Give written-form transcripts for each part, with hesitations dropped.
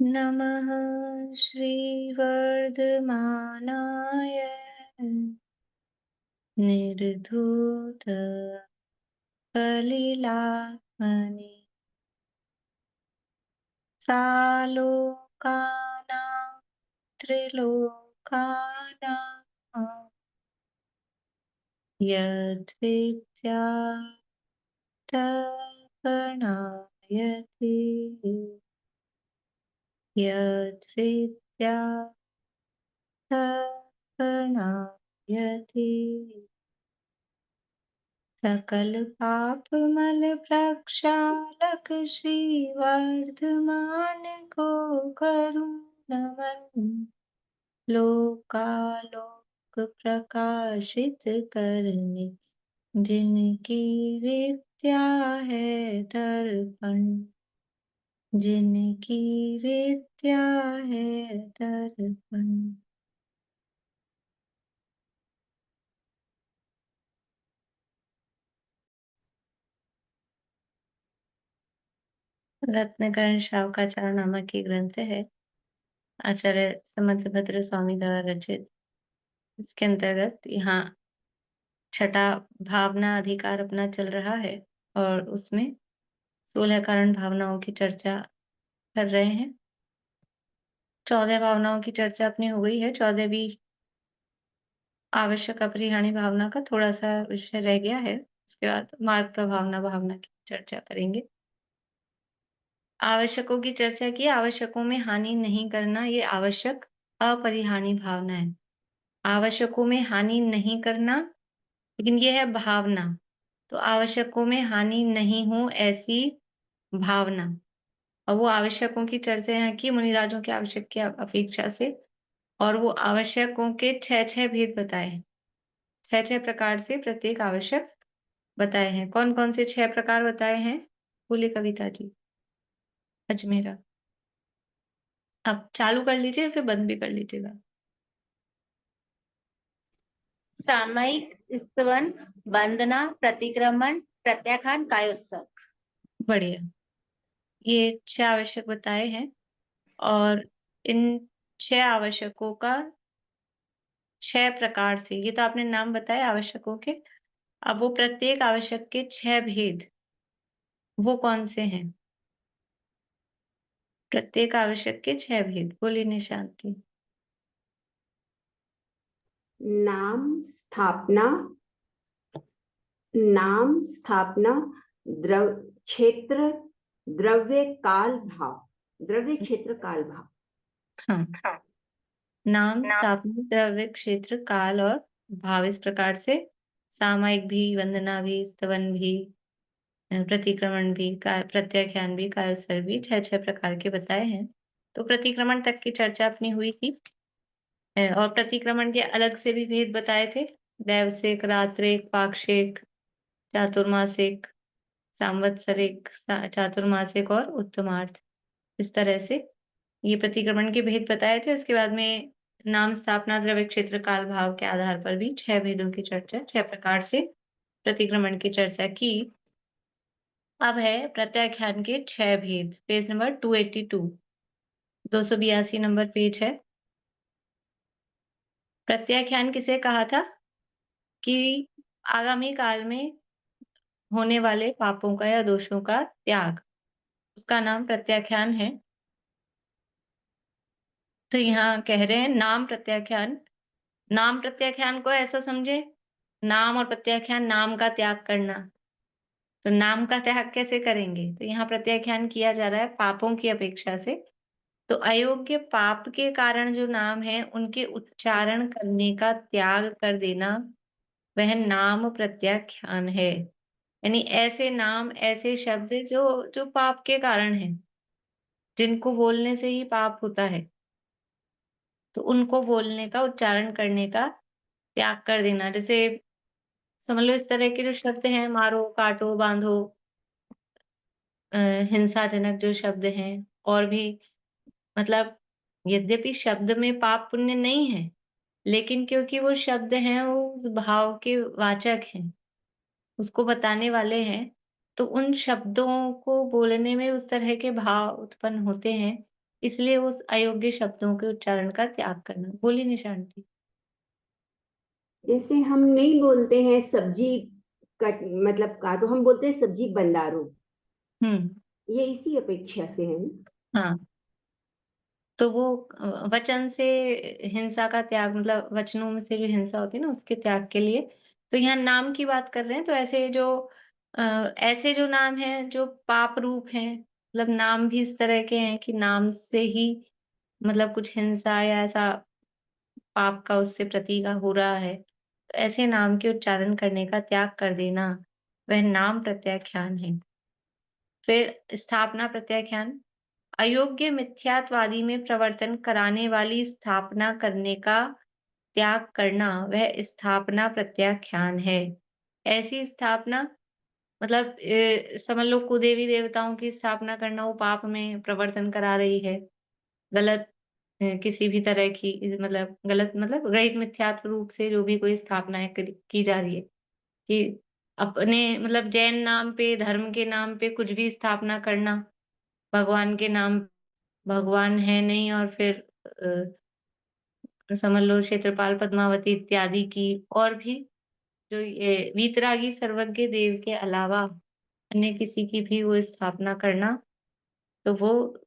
नमः श्रीवर्धमानाय निर्धूतकलिलात्मने सालोकानां त्रिलोकानां यद्विद्यात् तत्प्रणयते यद्विद्यात् तत्प्रणयते सकल पाप मल प्रक्षालक श्री वर्धमान को करूं नमन लोकालोक प्रकाशित करने जिनकी विद्या है दर्पण जिनकी विद्या है दर्पण। रत्नकरण शावकाचार्य नामक ये ग्रंथ है, आचार्य समंतभद्र स्वामी द्वारा रचित। इसके अंतर्गत यहाँ छठा भावना अधिकार अपना चल रहा है और उसमें 16 कारण भावनाओं की चर्चा कर रहे हैं। 14 भावनाओं की चर्चा अपनी हो गई है, 14वीं आवश्यक अपरिहार्य भावना का थोड़ा-सा विषय रह गया है। उसके बाद मार्ग प्रभावना भावना की चर्चा करेंगे। आवश्यकों की चर्चा की, आवश्यकों में हानि नहीं करना, ये आवश्यक अपरिहार्य भावना है। आवश्यकों में हानि नहीं करना, लेकिन ये है भावना। तो आवश्यकों में हानि नहीं हो ऐसी भावना। और वो आवश्यकों की चर्चा यहाँ की मुनिराजों के आवश्यक की अपेक्षा से, और वो आवश्यकों के 6-6 भेद बताए हैं। 6-6 प्रकार से प्रत्येक आवश्यक बताए हैं। कौन-कौन से 6 प्रकार बताए हैं? बोलिए कविता जी, अजमेरा। आप चालू कर लीजिए फिर बंद भी कर लीजिएगा। सामयिक, स्तवन, वंदना, प्रतिक्रमण, प्रत्याख्यान, कायोत्सर्ग। बढ़िया। ये 6 आवश्यक बताए हैं और इन 6 आवश्यकों का 6 प्रकार से, ये तो आपने नाम बताए आवश्यकों के, अब वो प्रत्येक आवश्यक के 6 भेद, वो कौन से हैं? प्रत्येक आवश्यक के 6 भेद, बोलिए निशांति। नाम स्थापना, नाम स्थापना, क्षेत्र, द्रव्य काल भाव, द्रव्य क्षेत्र काल भाव। हाँ, हाँ। नाम, नाम स्थापना, द्रव्य, क्षेत्र, काल और भाव, इस प्रकार से सामायिक भी, वंदना भी, स्तवन भी, प्रतिक्रमण भी, प्रत्याख्यान भी, कायोत्सर्ग भी 6-6 प्रकार के बताए हैं। तो प्रतिक्रमण तक की चर्चा अपनी हुई थी। और प्रतिक्रमण के अलग से भी भेद बताए थे। दैवसिक, रात्रिक, पाक्षिक, चातुर्मासिक, सांवत्सरिक, चातुर्मासिक और उत्तमार्थ। इस तरह से ये प्रतिक्रमण के भेद बताए थे। उसके बाद में नाम, स्थापना, द्रव्य, क्षेत्र, काल, भाव के आधार पर भी 6 भेदों की चर्चा, 6 प्रकार से प्रतिक्रमण की चर्चा की। अब है प्रत्याख्यान के 6 भेद। पेज नंबर 282, 282 नंबर पेज है। प्रत्याख्यान किसे कहा था? कि आगामी काल में होने वाले पापों का या दोषों का त्याग, उसका नाम प्रत्याख्यान है। तो यहाँ कह रहे हैं नाम प्रत्याख्यान। नाम प्रत्याख्यान को ऐसा समझे, नाम और प्रत्याख्यान, नाम का त्याग करना। तो नाम का त्याग कैसे करेंगे? तो यहाँ प्रत्याख्यान किया जा रहा है पापों की अपेक्षा से। तो अयोग्य पाप के कारण जो नाम है, उनके उच्चारण करने का त्याग कर देना, वह नाम प्रत्याख्यान है। यानी ऐसे नाम, ऐसे शब्द जो जो पाप के कारण हैं, जिनको बोलने से ही पाप होता है, तो उनको बोलने का, उच्चारण करने का त्याग कर देना। जैसे समझ लो इस तरह के जो शब्द हैं, मारो, काटो, बाँधो, अ, हिंसाजनक जो शब्द हैं, और भी, मतलब यद्यपि शब्द में पाप पुण्य नहीं है, लेकिन क्योंकि वो शब्द हैं, वो उस भाव के वाचक हैं, उसको बताने वाले हैं, तो उन शब्दों को बोलने में उस तरह के भाव उत्पन्न होते हैं, इसलिए उस अयोग्य शब्दों के उच्चारण का त्याग करना। बोलिए निशांत जी। जैसे हम नहीं बोलते हैं सब्जी कट, मतलब काटो, हम बोलते हैं सब्जी बंदारो। हुँ, ये इसी अपेक्षा से है ना। हाँ। तो वो वचन से हिंसा का त्याग, मतलब वचनों में से जो हिंसा होती है ना, उसके त्याग के लिए। तो यहाँ नाम की बात कर रहे हैं, तो ऐसे जो नाम हैं जो पाप रूप हैं, मतलब नाम भी इस तरह के हैं कि नाम से ही मतलब कुछ हिंसा या ऐसा पाप का उससे प्रतीक हो रहा है। तो ऐसे नाम के उच्चारण करने का त्याग कर देना, वह नाम प्रत्याख्यान है। फिर स्थापना प्रत्याख्यान, अयोग्य मिथ्यात्वादी में प्रवर्तन कराने वाली स्थापना करने का त्याग करना, वह स्थापना प्रत्याख्यान है। ऐसी स्थापना, मतलब समझ लो कुदेवी देवताओं की स्थापना करना, वो पाप में प्रवर्तन करा रही है। गलत किसी भी तरह की मतलब गलत, मतलब रहित मिथ्यात्व रूप से जो भी कोई स्थापनाएँ की जा रही है, कि अपने मतलब जैन नाम पे, धर्म के नाम पे कुछ भी स्थापना करना, भगवान के नाम, भगवान है नहीं, और फिर समझ लो क्षेत्रपाल, पद्मावती इत्यादि की, और भी जो ये वीतरागी सर्वज्ञ देव के अलावा अन्य किसी की भी वो स्थापना करना, तो वो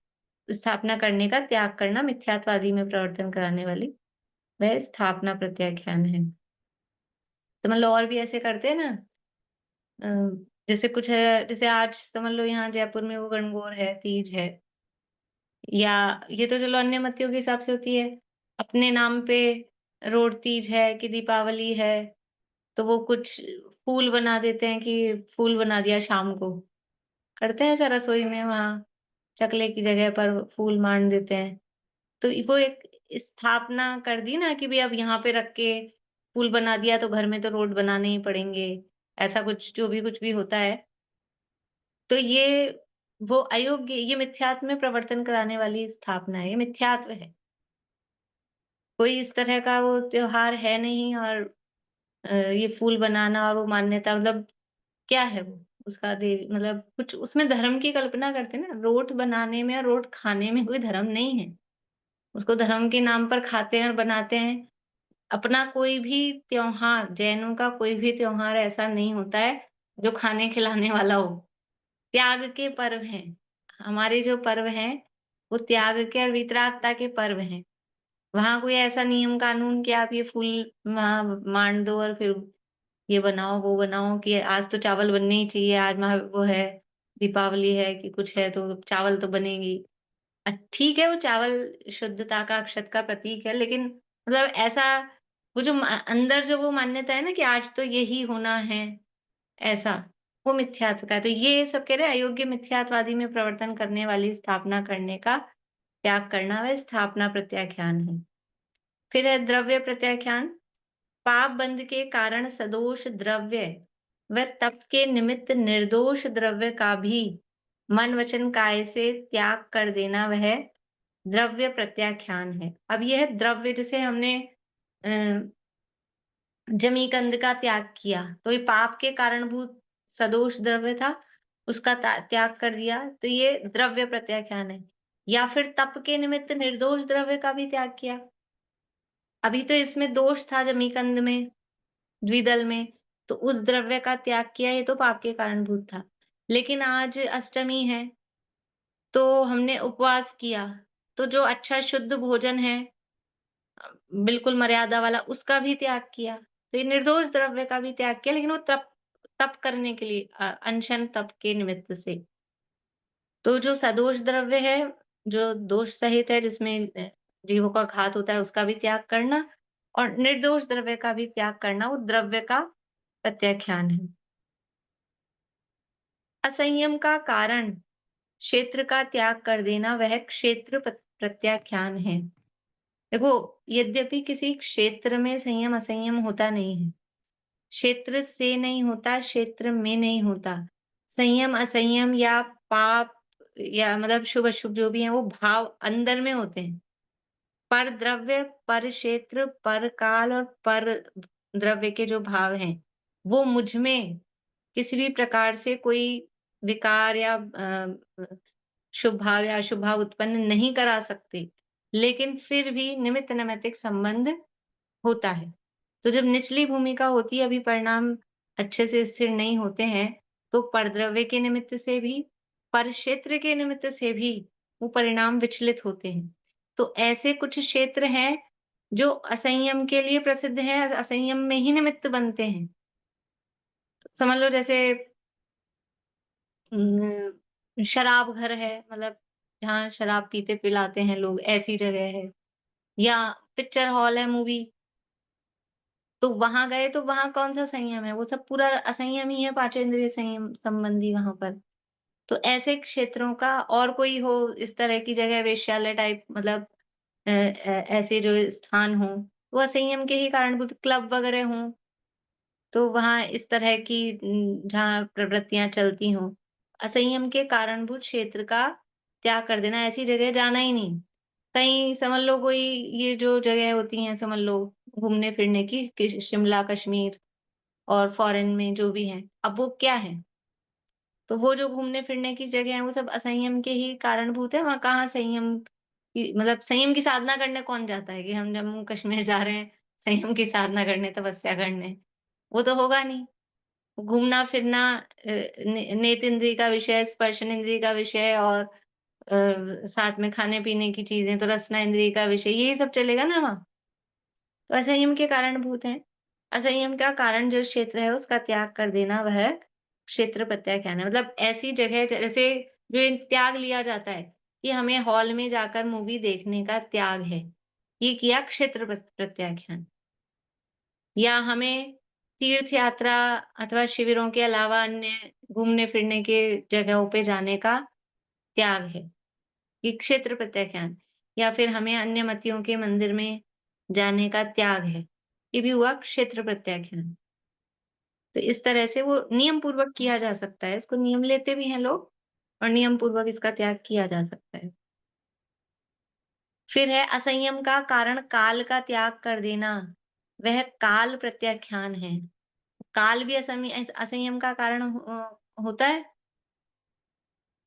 स्थापना करने का त्याग करना, मिथ्यात्वादी में प्रवर्तन कराने वाली, वह स्थापना प्रत्याख्यान है। तो मतलब और भी ऐसे करते हैं ना, अ, जैसे कुछ है, जैसे आज समझ लो यहाँ जयपुर में वो गणगौर है, तीज है, या ये तो चलो अन्य मतियों के हिसाब से होती है। अपने नाम पे रोड तीज है कि दीपावली है, तो वो कुछ फूल बना देते हैं कि फूल बना दिया शाम को। करते हैं ऐसा रसोई में, वहाँ चकले की जगह पर फूल मांड देते हैं। तो वो एक स्थापना कर दी ना कि भई अब यहाँ पे रख के पुल बना दिया तो घर में तो रोड बनाने ही पड़ेंगे। ऐसा कुछ जो भी कुछ भी होता है। तो वो अयोग्य, ये मिथ्यात्व में प्रवर्तन कराने वाली स्थापना है, ये मिथ्यात्व है। कोई इस तरह का वो त्योहार है नहीं, और ये फूल बनाना और वो मान्यता, मतलब क्या है वो? उसका मतलब कुछ उसमें धर्म की कल्पना करते हैं ना, रोट बनाने में और रोट खाने में कोई धर्म नहीं है। उसको धर्म के नाम पर खाते हैं और बनाते हैं। अपना कोई भी त्योहार, जैनों का कोई भी त्योहार ऐसा नहीं होता है, जो खाने-खिलाने वाला हो। त्याग के पर्व हैं। हमारे जो पर्व हैं, वो त्याग के और वितरागता के पर्व हैं। वहाँ कोई ऐसा नियम कानून कि आप ये फूल वहाँ मांड दो और फिर ये बनाओ, वो बनाओ, कि आज तो चावल बनने ही चाहिए, आज वो है, दीपावली है कि कुछ है तो चावल तो बनेगी। ठीक है, वो चावल शुद्धता का, अक्षत का प्रतीक है, लेकिन मतलब ऐसा वो जो अंदर जो वो मान्यता है ना कि आज तो यही होना है, ऐसा, वो मिथ्यात्व का है। तो ये सब कह रहे हैं अयोग्य मिथ्यात्वादी में प्रवर्तन करने वाली स्थापना करने का त्याग करना, वह स्थापना प्रत्याख्यान है। फिर है द्रव्य प्रत्याख्यान। पाप बंध के कारण सदोष द्रव्य व तप के निमित्त निर्दोष द्रव्य का भी मन वचन काया से त्याग कर देना, वह द्रव्य प्रत्याख्यान है। अब यह द्रव्य, जैसे हमने अ, जमीकंद का त्याग किया, तो ये पाप के कारणभूत सदोष द्रव्य था, उसका त्याग कर दिया, तो ये द्रव्य प्रत्याख्यान है। या फिर तप के निमित्त निर्दोष द्रव्य का भी त्याग किया। अभी तो इसमें दोष था जमीकंद में, द्विदल में, तो उस द्रव्य का त्याग किया, ये तो पाप के कारणभूत था। लेकिन आज अष्टमी है, तो हमने उपवास किया, तो जो अच्छा शुद्ध भोजन है, बिल्कुल मर्यादा वाला, उसका भी त्याग किया। तो ये निर्दोष द्रव्य का भी त्याग किया, लेकिन वो तप तप करने के लिए, अनशन तप के निमित्त से। तो जो सदोष द्रव्य है, जो दोष सहित है, जिसमें जीवों का घात होता है, उसका भी त्याग करना, और निर्दोष द्रव्य का भी त्याग करना, वो द्रव्य का प्रत्याख्यान है। असंयम का कारण क्षेत्र का त्याग कर देना, वह क्षेत्र प्रत्याख्यान है। देखो, यद्यपि किसी क्षेत्र में संयम असंयम होता नहीं है। क्षेत्र से नहीं होता, क्षेत्र में नहीं होता। संयम असंयम या पाप या मतलब शुभ अशुभ जो भी है, वो भाव अंदर में होते हैं। पर द्रव्य, पर क्षेत्र, पर काल और पर द्रव्य के जो भाव हैं, वो मुझ में किसी भी प्रकार से कोई विकार या शुभ भाव या अशुभ भाव उत्पन्न नहीं करा सकते, लेकिन फिर भी निमित्त नैमित्तिक संबंध होता है। तो जब निचली भूमिका होती है, अभी परिणाम अच्छे से स्थिर नहीं होते हैं, तो परद्रव्य के निमित्त से भी, परक्षेत्र के निमित्त से भी वो परिणाम विचलित होते हैं। तो ऐसे कुछ क्षेत्र हैं, जो असंयम के लिए प्रसिद्ध हैं, असंयम में ही निमित्त बनते हैं। समझ लो जैसे शराब घर है, मतलब जहाँ शराब पीते पिलाते हैं लोग, ऐसी जगह है। या पिक्चर हॉल है मूवी, तो वहाँ गए तो वहाँ कौन-सा संयम है? वो सब पूरा असंयम ही है, पाँचों इंद्रिय संयम संबंधी वहाँ पर। तो ऐसे क्षेत्रों का और कोई हो इस तरह की जगह, वेश्यालय टाइप, मतलब ऐसे जो स्थान हों, वो असंयम के ही कारणभूत, क्लब वगैरह हों, तो वहाँ इस तरह की जहाँ प्रवृत्तियाँ चलती हों, असंयम के कारणभूत क्षेत्र का त्याग कर देना, ऐसी जगह जाना ही नहीं। कहीं समझ लो कोई, ये जो जगह होती हैं समझ लो घूमने-फिरने की, शिमला, कश्मीर और फ़ॉरेन में जो भी हैं, अब वो क्या है? तो वो जो घूमने-फिरने की जगह है, वो सब असंयम के ही कारणभूत है, वहाँ कहाँ संयम की, मतलब संयम की साधना करने कौन जाता है कि हम जम्मू-कश्मीर जा रहे हैं, संयम की साधना करने, तपस्या करने, वो तो होगा नहीं। घूमना-फिरना नेत्र इंद्रिय का विषय, स्पर्शन इंद्रिय का विषय और साथ में खाने-पीने की चीज़ें, तो रसना इंद्रिय का विषय, यही सब चलेगा ना वहाँ। तो असंयम के कारणभूत हैं। असंयम का कारण जो क्षेत्र है, उसका त्याग कर देना, वह क्षेत्र प्रत्याख्यान है। मतलब ऐसी जगह जैसे जो ये त्याग लिया जाता है कि हमें हॉल में जाकर मूवी देखने का त्याग है, ये किया क्षेत्र प्रत्याख्यान। या हमें तीर्थ यात्रा अथवा शिविरों के अलावा अन्य घूमने-फिरने के जगहों पे जाने का त्याग है, ये क्षेत्र प्रत्याख्यान। या फिर हमें अन्य मतियों के मंदिर में जाने का त्याग है, ये भी हुआ क्षेत्र प्रत्याख्यान। तो इस तरह से वो नियम पूर्वक किया जा सकता है, इसको नियम लेते भी हैं लोग और नियम पूर्वक इसका त्याग किया जा सकता है। फिर है असंयम का कारण काल का त्याग कर देना, वह काल प्रत्याख्यान है। काल भी असंयम का कारण होता है?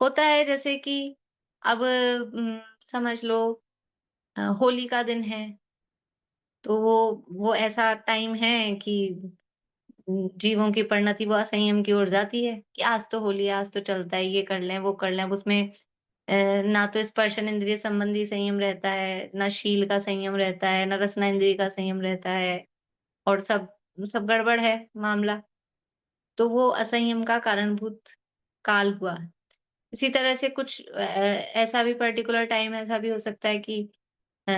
होता है, जैसे कि अब समझ लो होली का दिन है, तो वो ऐसा टाइम है कि जीवों की परिणति वो असंयम की ओर जाती है कि आज तो होली है, आज तो चलता है, ये कर लें, वो कर लें। अब उसमें ना तो स्पर्शन इंद्रिय संबंधी संयम रहता है, ना शील का संयम रहता है, ना रसना इंद्रिय का संयम रहता है और सब सब गड़बड़ है मामला। तो वो असंयम का कारणभूत काल हुआ। इसी तरह से कुछ ऐसा भी पर्टिकुलर टाइम ऐसा भी हो सकता है कि अ,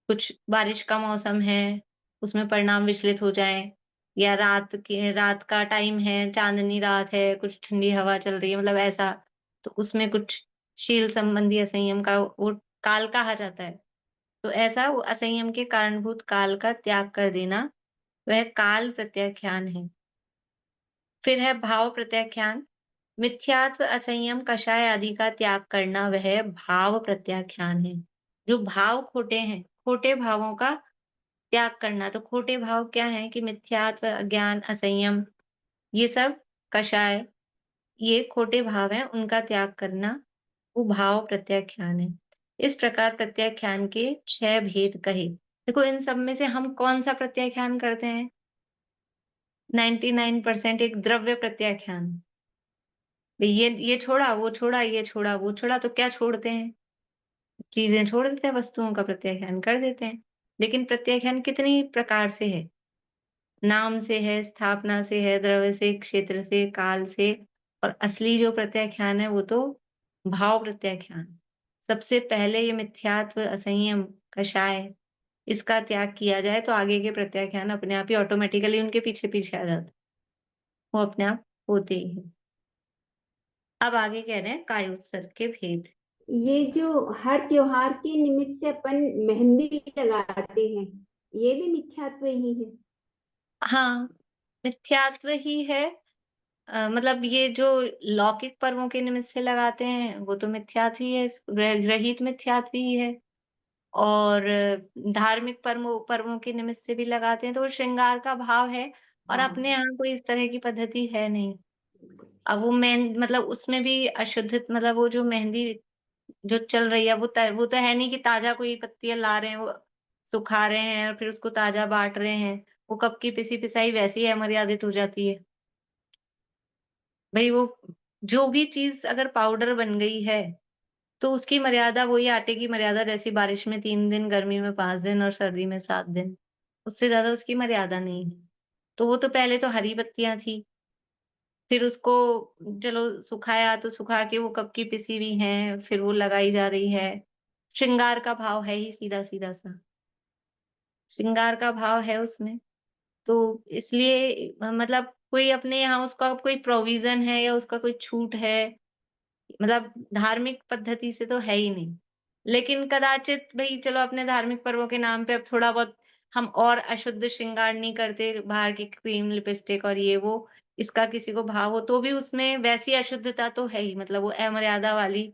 कुछ बारिश का मौसम है, उसमें परिणाम विचलित हो जाएँ, या रात का टाइम है, चाँदनी रात है, कुछ ठंडी हवा चल रही है, मतलब ऐसा, तो उसमें कुछ शील संबंधी असंयम का वो काल कहा जाता है। तो ऐसा वो असंयम के कारणभूत काल का त्याग कर देना, वह काल प्रत्याख्यान है। फिर है भाव प्रत्याख्यान। मिथ्यात्व, असंयम, कषाय आदि का त्याग करना, वह भाव प्रत्याख्यान है। जो भाव खोटे हैं, खोटे भावों का त्याग करना। तो खोटे भाव क्या हैं कि मिथ्यात्व, अज्ञान, असंयम, ये सब कषाय, ये खोटे भाव हैं, उनका त्याग करना, वो भाव प्रत्याख्यान है। इस प्रकार प्रत्याख्यान के 6 भेद कहे। देखो इन सब में से हम कौन-सा प्रत्याख्यान करते हैं? 99% एक द्रव्य प्रत्याख्यान। भई ये छोड़ा, वो छोड़ा, ये छोड़ा, वो छोड़ा, तो क्या छोड़ते हैं? चीज़ें छोड़ देते हैं, वस्तुओं का प्रत्याख्यान कर देते हैं। लेकिन प्रत्याख्यान कितनी प्रकार से है? नाम से है, स्थापना से है, द्रव्य से, क्षेत्र से, काल से, और असली जो प्रत्याख्यान है वो तो भाव प्रत्याख्यान। सबसे पहले ये मिथ्यात्व, असंयम, कषाय, इसका त्याग किया जाए तो आगे के प्रत्याख्यान अपने आप ही ऑटोमैटिकली उनके पीछे-पीछे आ जाते हैं। वो अपने आप होते ही हैं। अब आगे कह रहे हैं कायोत्सर्ग के भेद। ये जो हर त्योहार के निमित्त से अपन मेहंदी लगाते हैं, ये भी मिथ्यात्व ही है। हाँ, मिथ्यात्व ही है। मतलब ये जो लौकिक पर्वों के निमित्त से लगाते हैं, वो तो मिथ्यात्व ही है, ग्रहित मिथ्यात्व ही है। और धार्मिक पर्वों पर्वों के निमित्त से भी लगाते हैं, तो वो श्रृंगार का भाव है और हाँ, अपने यहाँ कोई इस तरह की पद्धति है नहीं। अब वो मतलब उसमें भी अशुद्ध, मतलब वो जो मेहंदी जो चल रही है वो तो है नहीं कि ताज़ा कोई पत्तियाँ ला रहे हैं, वो सुखा रहे हैं और फिर उसको ताज़ा बाँट रहे हैं। वो कब की पिसी-पिसाई वैसे ही अमर्यादित हो जाती है। भई वो जो भी चीज़ अगर पाउडर बन गई है, तो उसकी मर्यादा वही आटे की मर्यादा, जैसी बारिश में 3 दिन, गर्मी में 5 दिन और सर्दी में 7 दिन। उससे ज़्यादा उसकी मर्यादा नहीं है। तो वो तो पहले तो हरी पत्तियाँ थी, फिर उसको चलो सुखाया तो सुखा के वो कब की पिसी हुई हैं, फिर वो लगाई जा रही है। श्रृंगार का भाव है ही सीधा-सीधा सा, श्रृंगार का भाव है उसमें। तो इसलिए मतलब कोई अपने यहाँ उसका कोई प्रोविज़न है या उसका कोई छूट है, मतलब धार्मिक पद्धति से तो है ही नहीं। लेकिन कदाचित भई चलो अपने धार्मिक पर्वों के नाम पे अब थोड़ा बहुत हम और अशुद्ध श्रृंगार नहीं करते, बाहर की क्रीम, लिपस्टिक और ये वो, इसका किसी को भाव हो तो भी उसमें वैसी अशुद्धता तो है ही, मतलब वो अमर्यादा वाली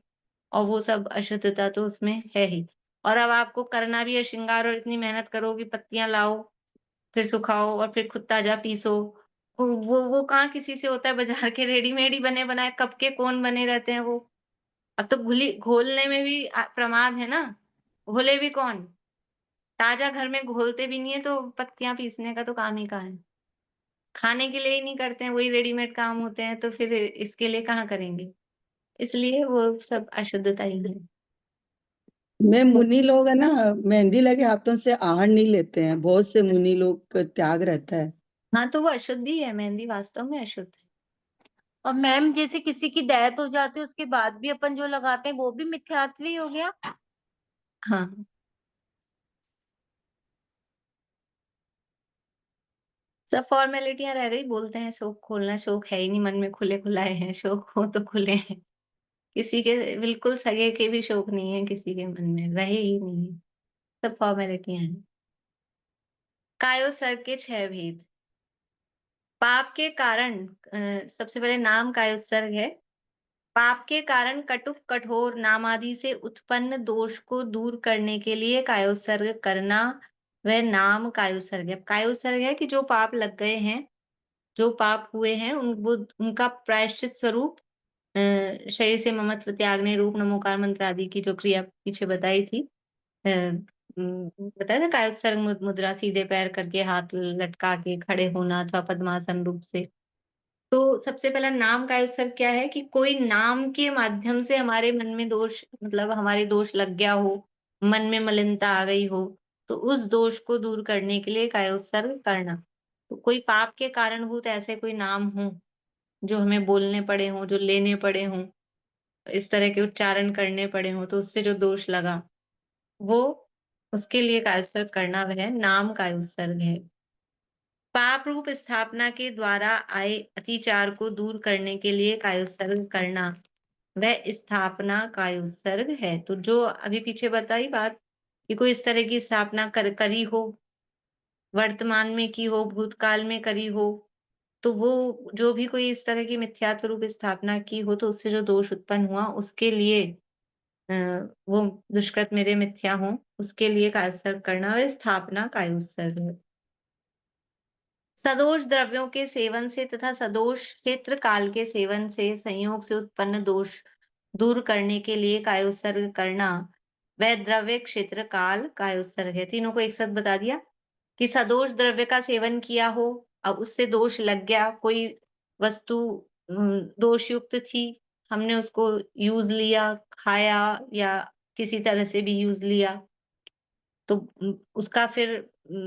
और वो सब अशुद्धता तो उसमें है ही। और अब आपको करना भी है श्रृंगार और इतनी मेहनत करो कि पत्तियाँ लाओ, फिर सुखाओ और फिर खुद ताज़ा पीसो। वो कहाँ किसी से होता है, बाज़ार के रेडीमेड ही बने-बनाए कब के कौन बने रहते हैं वो। अब तो घोलने में भी प्रमाद है ना, घोले भी कौन? ताज़ा घर में घोलते भी नहीं है तो पत्तियाँ पीसने का तो काम ही कहाँ है? खाने के लिए ही नहीं करते हैं, वही रेडीमेड काम होते हैं, तो फिर इसके लिए कहाँ करेंगे? इसलिए वो सब अशुद्धता ही है। में मुनि लोग है ना, मेहंदी लगे हाथों से आहन नहीं लेते हैं, बहुत से मुनि लोग का त्याग रहता है। हाँ, तो वो अशुद्ध ही है, मेहंदी वास्तव में अशुद्ध है। और मैम जैसे किसी की डेथ हो जाती है उसके बाद भी अपन जो लगाते हैं वो भी मिथ्यात्व ही हो गया। हाँ, सब फ़ॉर्मेलिटियाँ रह गई, बोलते हैं शौक खोलना, शौक है ही नहीं मन में, खुले-खुलाए हैं, शौक हो तो खुले हैं। किसी के बिल्कुल सगे के भी शौक नहीं है किसी के मन में, रहे ही नहीं है, सब फ़ॉर्मेलिटियाँ हैं। कायोत्सर्ग के 6 भेद। पाप के कारण सबसे पहले नाम कायोत्सर्ग है। पाप के कारण कटुक, कठोर, नामादि से उत्पन्न दोष को दूर करने के लिए कायोत्सर्ग करना, वह नाम कायोत्सर्ग है। कायोत्सर्ग है कि जो पाप लग गए हैं, जो पाप हुए हैं उनका प्रायश्चित स्वरूप शरीर से ममत्व त्यागने, रूप, नमोकार मंत्र आदि की जो क्रिया पीछे बताई थी। बताया था कायोत्सर्ग मुद्रा, सीधे पैर करके हाथ लटका के खड़े होना अथवा पद्मासन रूप से। तो सबसे पहला नाम कायोत्सर्ग क्या है कि कोई नाम के माध्यम से हमारे मन में दोष, मतलब हमारे दोष लग गया हो, मन में मलिनता आ गई हो, तो उस दोष को दूर करने के लिए कायोत्सर्ग करना। तो कोई पाप के कारणभूत ऐसे कोई नाम हों, जो हमें बोलने पड़े हों, जो लेने पड़े हों, इस तरह के उच्चारण करने पड़े हों, तो उससे जो दोष लगा, वो उसके लिए कायोत्सर्ग करना वह नाम कायोत्सर्ग है। पाप रूप स्थापना के द्वारा आए अतिचार को दूर करने के लिए कायोत्सर्ग करना, वह स्थापना कायोत्सर्ग है। तो जो अभी पीछे बताई बात कि कोई इस तरह की स्थापना करी हो, वर्तमान में की हो, भूतकाल में करी हो, तो वो जो भी कोई इस तरह की मिथ्यात्व रूप स्थापना की हो, तो उससे जो दोष उत्पन्न हुआ, उसके लिए अ, वो दुष्कृत मेरे मिथ्या हों, उसके लिए कायोत्सर्ग करना वह स्थापना कायोत्सर्ग है। सदोष द्रव्यों के सेवन से तथा सदोष क्षेत्र काल के सेवन से संयोग से उत्पन्न दोष दूर करने के लिए कायोत्सर्ग करना, वह द्रव्य क्षेत्र काल कायोत्सर्ग है। तीनों को एक साथ बता दिया कि सदोष द्रव्य का सेवन किया हो, अब उससे दोष लग गया, कोई वस्तु दोषयुक्त थी, हमने उसको यूज लिया, खाया या किसी तरह से भी यूज लिया, तो उसका फिर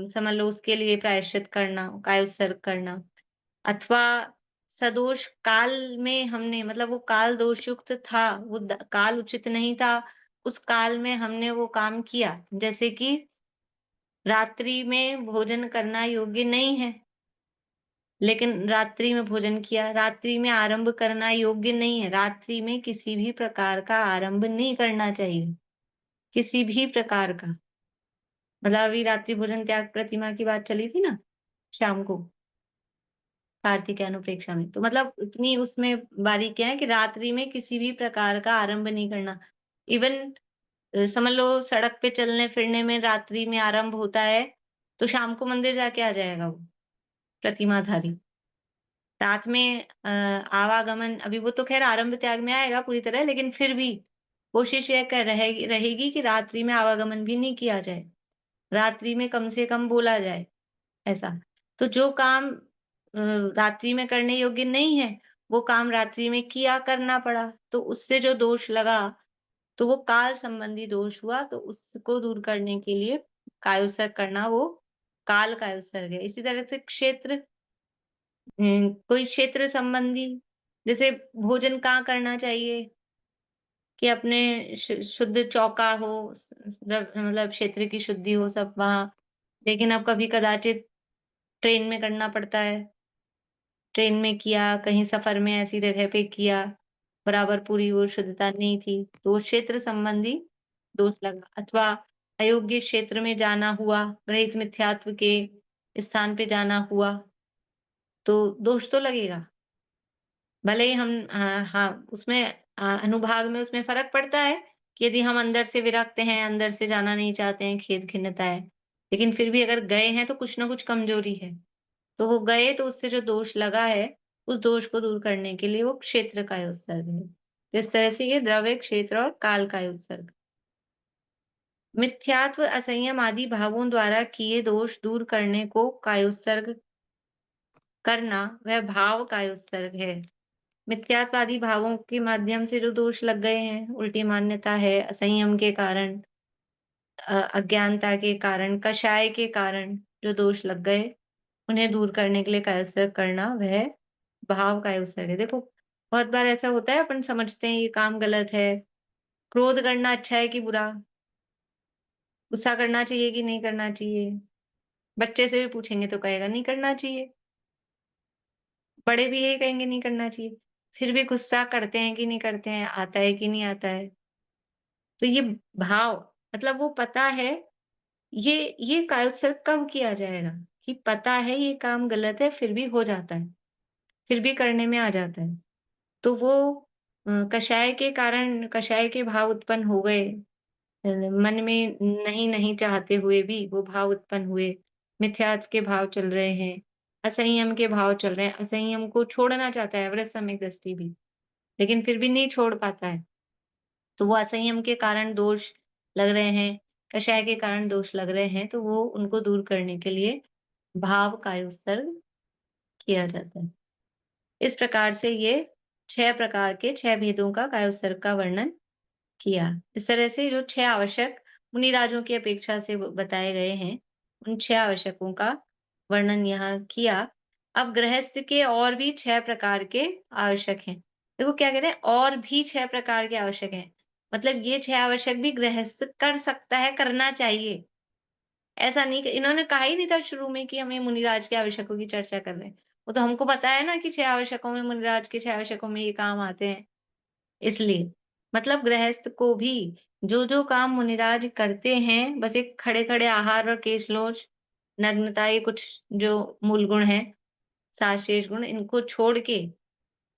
समझ लो उसके लिए प्रायश्चित करना, कायोत्सर्ग करना, अथवा सदोष काल में हमने, मतलब वो काल दोषयुक्त था, वो काल उचित नहीं था, उस काल में हमने वो काम किया, जैसे कि रात्रि में भोजन करना योग्य नहीं है, लेकिन रात्रि में भोजन किया, रात्रि में आरंभ करना योग्य नहीं है, रात्रि में किसी भी प्रकार का आरंभ नहीं करना चाहिए, किसी भी प्रकार का। मतलब अभी रात्रि भोजन त्याग प्रतिमा की बात चली थी ना शाम को, कार्तिकेय अनुप्रेक्षा में। तो मतलब इतनी उसमें बारीकियाँ हैं कि रात्रि में किसी भी प्रकार का आरंभ नहीं करना। इवन समझ लो सड़क पे चलने-फिरने में रात्रि में आरंभ होता है, तो शाम को मंदिर जाके आ जाएगा वो प्रतिमाधारी। रात में आवागमन, अभी वो तो ख़ैर आरंभ त्याग में आएगा पूरी तरह, लेकिन फिर भी कोशिश ये कर रहेगी कि रात्रि में आवागमन भी नहीं किया जाए। रात्रि में कम से कम बोला जाए, ऐसा। तो जो काम रात्रि में करने योग्य नहीं है, वो काम रात्रि में किया, करना पड़ा, तो उससे जो दोष लगा, तो वो काल संबंधी दोष हुआ, तो उसको दूर करने के लिए कायोत्सर्ग करना वो काल कायोत्सर्ग है। इसी तरह से क्षेत्र, कोई क्षेत्र संबंधी, जैसे भोजन कहाँ करना चाहिए कि अपने शुद्ध चौका हो, मतलब क्षेत्र की शुद्धि हो सब वहाँ। लेकिन अब कभी कदाचित ट्रेन में करना पड़ता है, ट्रेन में किया, कहीं सफर में ऐसी जगह पे किया, बराबर पूरी वो शुद्धता नहीं थी, तो वो क्षेत्र संबंधी दोष लगा। अथवा अयोग्य क्षेत्र में जाना हुआ, गृहीत मिथ्यात्व के स्थान पे जाना हुआ, तो दोष तो लगेगा। भले ही हम हाँ, उसमें अनुभाग में उसमें फ़र्क पड़ता है कि यदि हम अंदर से विरक्त हैं, अंदर से जाना नहीं चाहते हैं, खेद खिन्नता है, लेकिन फिर भी अगर गए हैं तो कुछ न कुछ कमज़ोरी है। तो वो गए तो उससे जो दोष लगा है, उस दोष को दूर करने के लिए वो क्षेत्र का ही उत्सर्ग है। तो इस तरह से ये द्रव्य, क्षेत्र और काल का ही उत्सर्ग। मिथ्यात्व, असंयम आदि भावों द्वारा किए दोष दूर करने को कायोत्सर्ग करना, वह भाव कायोत्सर्ग है। मिथ्यात्वादी भावों के माध्यम से जो दोष लग गए हैं, उल्टी मान्यता है, असंयम के कारण, अज्ञानता के कारण, कषाय के कारण जो दोष लग गए, उन्हें दूर करने के लिए कायोत्सर्ग करना, वह भाव कायोत्सर्ग है। देखो, बहुत बार ऐसा होता है, अपन समझते हैं ये काम गलत है, क्रोध करना अच्छा है कि बुरा, गुस्सा करना चाहिए कि नहीं करना चाहिए। बच्चे से भी पूछेंगे तो कहेगा नहीं करना चाहिए, बड़े भी यही कहेंगे नहीं करना चाहिए। फिर भी गुस्सा करते हैं कि नहीं करते हैं, आता है कि नहीं आता है। तो ये भाव, मतलब वो पता है, ये कायोत्सर्ग कब किया जाएगा कि पता है ये काम गलत है, फिर भी हो जाता है, फिर भी करने में आ जाता है। तो वो कषाय के कारण कषाय के भाव उत्पन्न हो गए। मन में नहीं चाहते हुए भी वो भाव उत्पन्न हुए, मिथ्यात्व के भाव चल रहे हैं, असंयम के भाव चल रहे हैं, असंयम को छोड़ना चाहता है व्रत सम्यक दृष्टि भी, लेकिन फिर भी नहीं छोड़ पाता है। तो वो असंयम के कारण दोष लग रहे हैं, कषाय के कारण दोष लग रहे हैं, तो वो उनको दूर करने के लिए भाव कायोत्सर्ग किया जाता है। इस प्रकार से ये 6 प्रकार के 6 भेदों का कायोत्सर्ग का वर्णन किया। इस तरह से जो 6 आवश्यक मुनिराजों की अपेक्षा से बताए गए हैं, उन 6 आवश्यकों का वर्णन यहाँ किया। अब गृहस्थ के और भी 6 प्रकार के आवश्यक हैं। देखो क्या कह रहे हैं, और भी 6 प्रकार के आवश्यक हैं। मतलब ये 6 आवश्यक भी गृहस्थ कर सकता है, करना चाहिए। ऐसा नहीं, इन्होंने कहा ही नहीं था शुरू में कि हमें मुनिराज के आवश्यकों की चर्चा कर रहे हैं। वो तो हमको पता है ना कि 6 आवश्यकों में, मुनिराज के 6 आवश्यकों में ये काम आते हैं। इसलिए, मतलब गृहस्थ को भी जो काम मुनिराज करते हैं, बस एक खड़े-खड़े आहार और केशलोच, नग्नता, ये कुछ जो मूल गुण हैं, साशेष गुण, इनको छोड़ के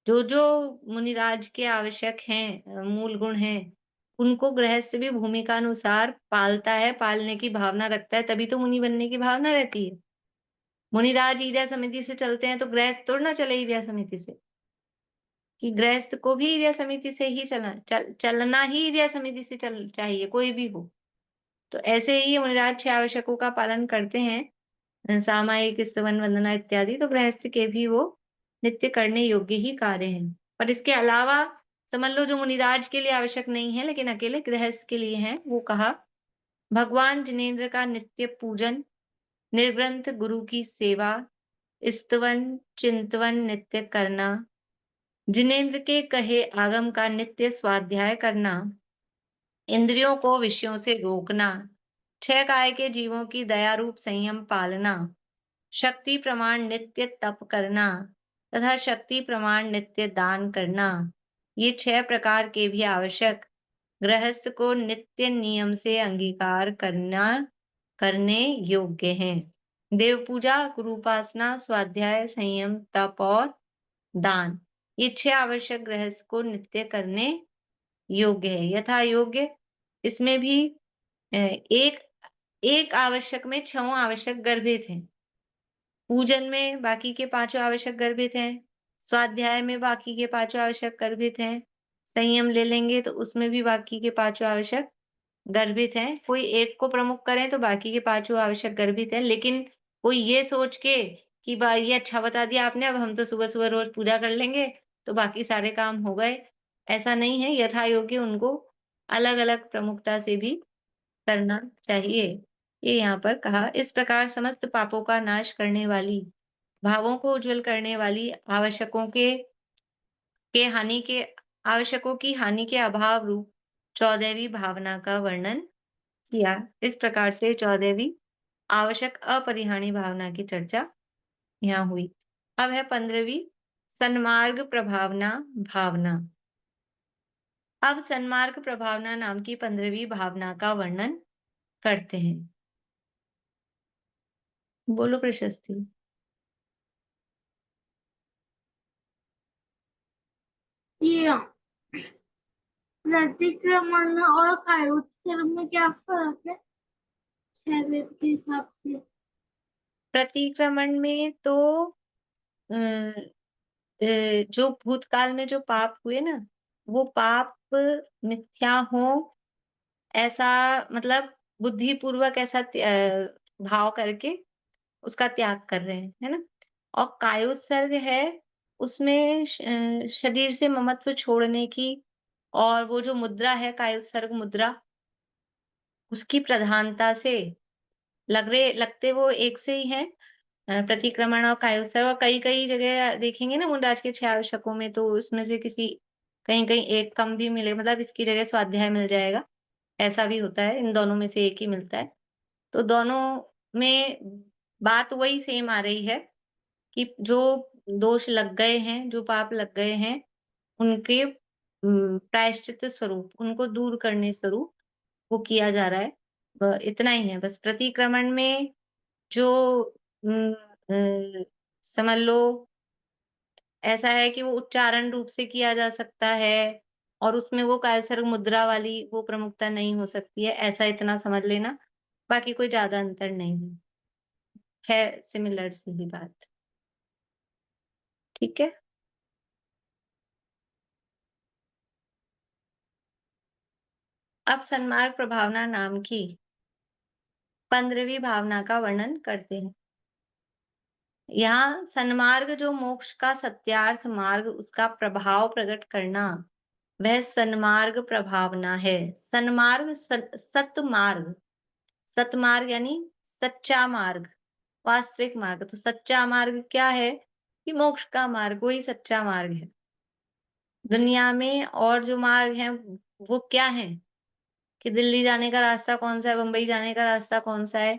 जो मुनिराज के आवश्यक हैं, मूल गुण हैं, उनको गृहस्थ भी भूमिकानुसार पालता है, पालने की भावना रखता है, तभी तो मुनि बनने की भावना रहती है। मुनिराज ईर्ष्या समिति से चलते हैं, तो गृहस्थ थोड़ी ना चले ईर्ष्या समिति से। कि गृहस्थ को भी ईर्ष्या समिति से ही चलना ही ईर्ष्या समिति से चाहिए, कोई भी हो। तो ऐसे ही मुनिराज 6 आवश्यकों का पालन करते हैं, सामायिक, स्तवन, वंदना इत्यादि, तो गृहस्थ के भी वो नित्य करने योग्य ही कार्य हैं। पर इसके अलावा समझ लो जो मुनिराज के लिए आवश्यक नहीं है, लेकिन अकेले गृहस्थ के लिए हैं, वो कहा, भगवान जिनेंद्र का नित्य पूजन, निर्ग्रंथ गुरु की सेवा, स्तवन, चिंतवन नित्य करना, जिनेंद्र के कहे आगम का नित्य स्वाध्याय करना, इंद्रियों को विषयों से रोकना, 6 काय के जीवों की दया रूप संयम पालना, शक्ति प्रमाण नित्य तप करना तथा शक्ति प्रमाण नित्य दान करना, ये 6 प्रकार के भी आवश्यक गृहस्थ को नित्य नियम से अंगीकार करने योग्य हैं। देव पूजा, गुरुपासना, स्वाध्याय, संयम, तप और दान, ये 6 आवश्यक गृहस्थ को नित्य करने योग्य है। यथा योग्य, इसमें भी एक एक आवश्यक में 6 आवश्यक गर्भित हैं। पूजन में बाकी के 5 आवश्यक गर्भित हैं। स्वाध्याय में बाकी के पांचों आवश्यक गर्भित हैं। संयम ले लेंगे तो उसमें भी बाकी के पांचों आवश्यक गर्भित हैं। कोई एक को प्रमुख करें तो बाकी के पांचों आवश्यक गर्भित हैं। लेकिन कोई ये सोच के कि ये अच्छा बता दिया आपने, अब हम तो सुबह-सुबह रोज पूजा कर लेंगे, तो बाकी सारे काम हो गए। ऐसा नहीं है, यथा योग्य उनको अलग-अलग प्रमुखता से भी करना चाहिए। ये यहाँ पर कहा, इस प्रकार समस्त पापों का नाश करने वाली, भावों को उज्ज्वल करने वाली, आवश्यकों की हानि के अभाव रूप 14वीं भावना का वर्णन किया। इस प्रकार से 14वीं आवश्यक अपरिहार्य भावना की चर्चा यहाँ हुई। अब है 15वीं सन्मार्ग प्रभावना भावना। अब सन्मार्ग प्रभावना नाम की 15वीं भावना का वर्णन करते हैं। बोलो प्रशस्ति। ये प्रतिक्रमण और कायोत्सर्ग में क्या फर्क है 6 वेद के हिसाब से? प्रतिक्रमण में तो अम, जो भूतकाल में जो पाप हुए ना, वो पाप मिथ्या हो, ऐसा मतलब बुद्धिपूर्वक ऐसा भाव करके उसका त्याग कर रहे हैं, है ना? और कायोत्सर्ग है, उसमें शरीर से ममत्व छोड़ने की, और वो जो मुद्रा है कायोत्सर्ग मुद्रा, उसकी प्रधानता से लगते वो एक से ही हैं। प्रतिक्रमण और कायोत्सर्ग, और कई-कई जगह देखेंगे ना मुंडराज के 6 आवश्यकों में, तो उसमें से किसी कहीं-कहीं एक कम भी मिले, मतलब इसकी जगह स्वाध्याय मिल जाएगा, ऐसा भी होता है, इन दोनों में से एक ही मिलता है। तो दोनों में बात वही सेम आ रही है कि जो दोष लग गए हैं, जो पाप लग गए हैं, उनके प्रायश्चित स्वरूप, उनको दूर करने स्वरूप वो किया जा रहा है। इतना ही है बस। प्रतिक्रमण में जो समझ लो ऐसा है कि वो उच्चारण रूप से किया जा सकता है, और उसमें वो कायसर्ग मुद्रा वाली वो प्रमुखता नहीं हो सकती है, ऐसा इतना समझ लेना। बाकी कोई ज़्यादा अंतर नहीं है, सिमिलर सी ही बात। ठीक है? अब सन्मार्ग प्रभावना नाम की 15वीं भावना का वर्णन करते हैं। यहाँ सन्मार्ग जो मोक्ष का सत्यार्थ मार्ग, उसका प्रभाव प्रकट करना, वह सन्मार्ग प्रभावना है। सन्मार्ग सतमार्ग, सतमार्ग यानी सच्चा मार्ग, वास्तविक मार्ग। तो सच्चा मार्ग क्या है? कि मोक्ष का मार्ग, वही सच्चा मार्ग है। दुनिया में और जो मार्ग हैं वो क्या हैं? कि दिल्ली जाने का रास्ता कौन-सा है, बम्बई जाने का रास्ता कौन-सा है,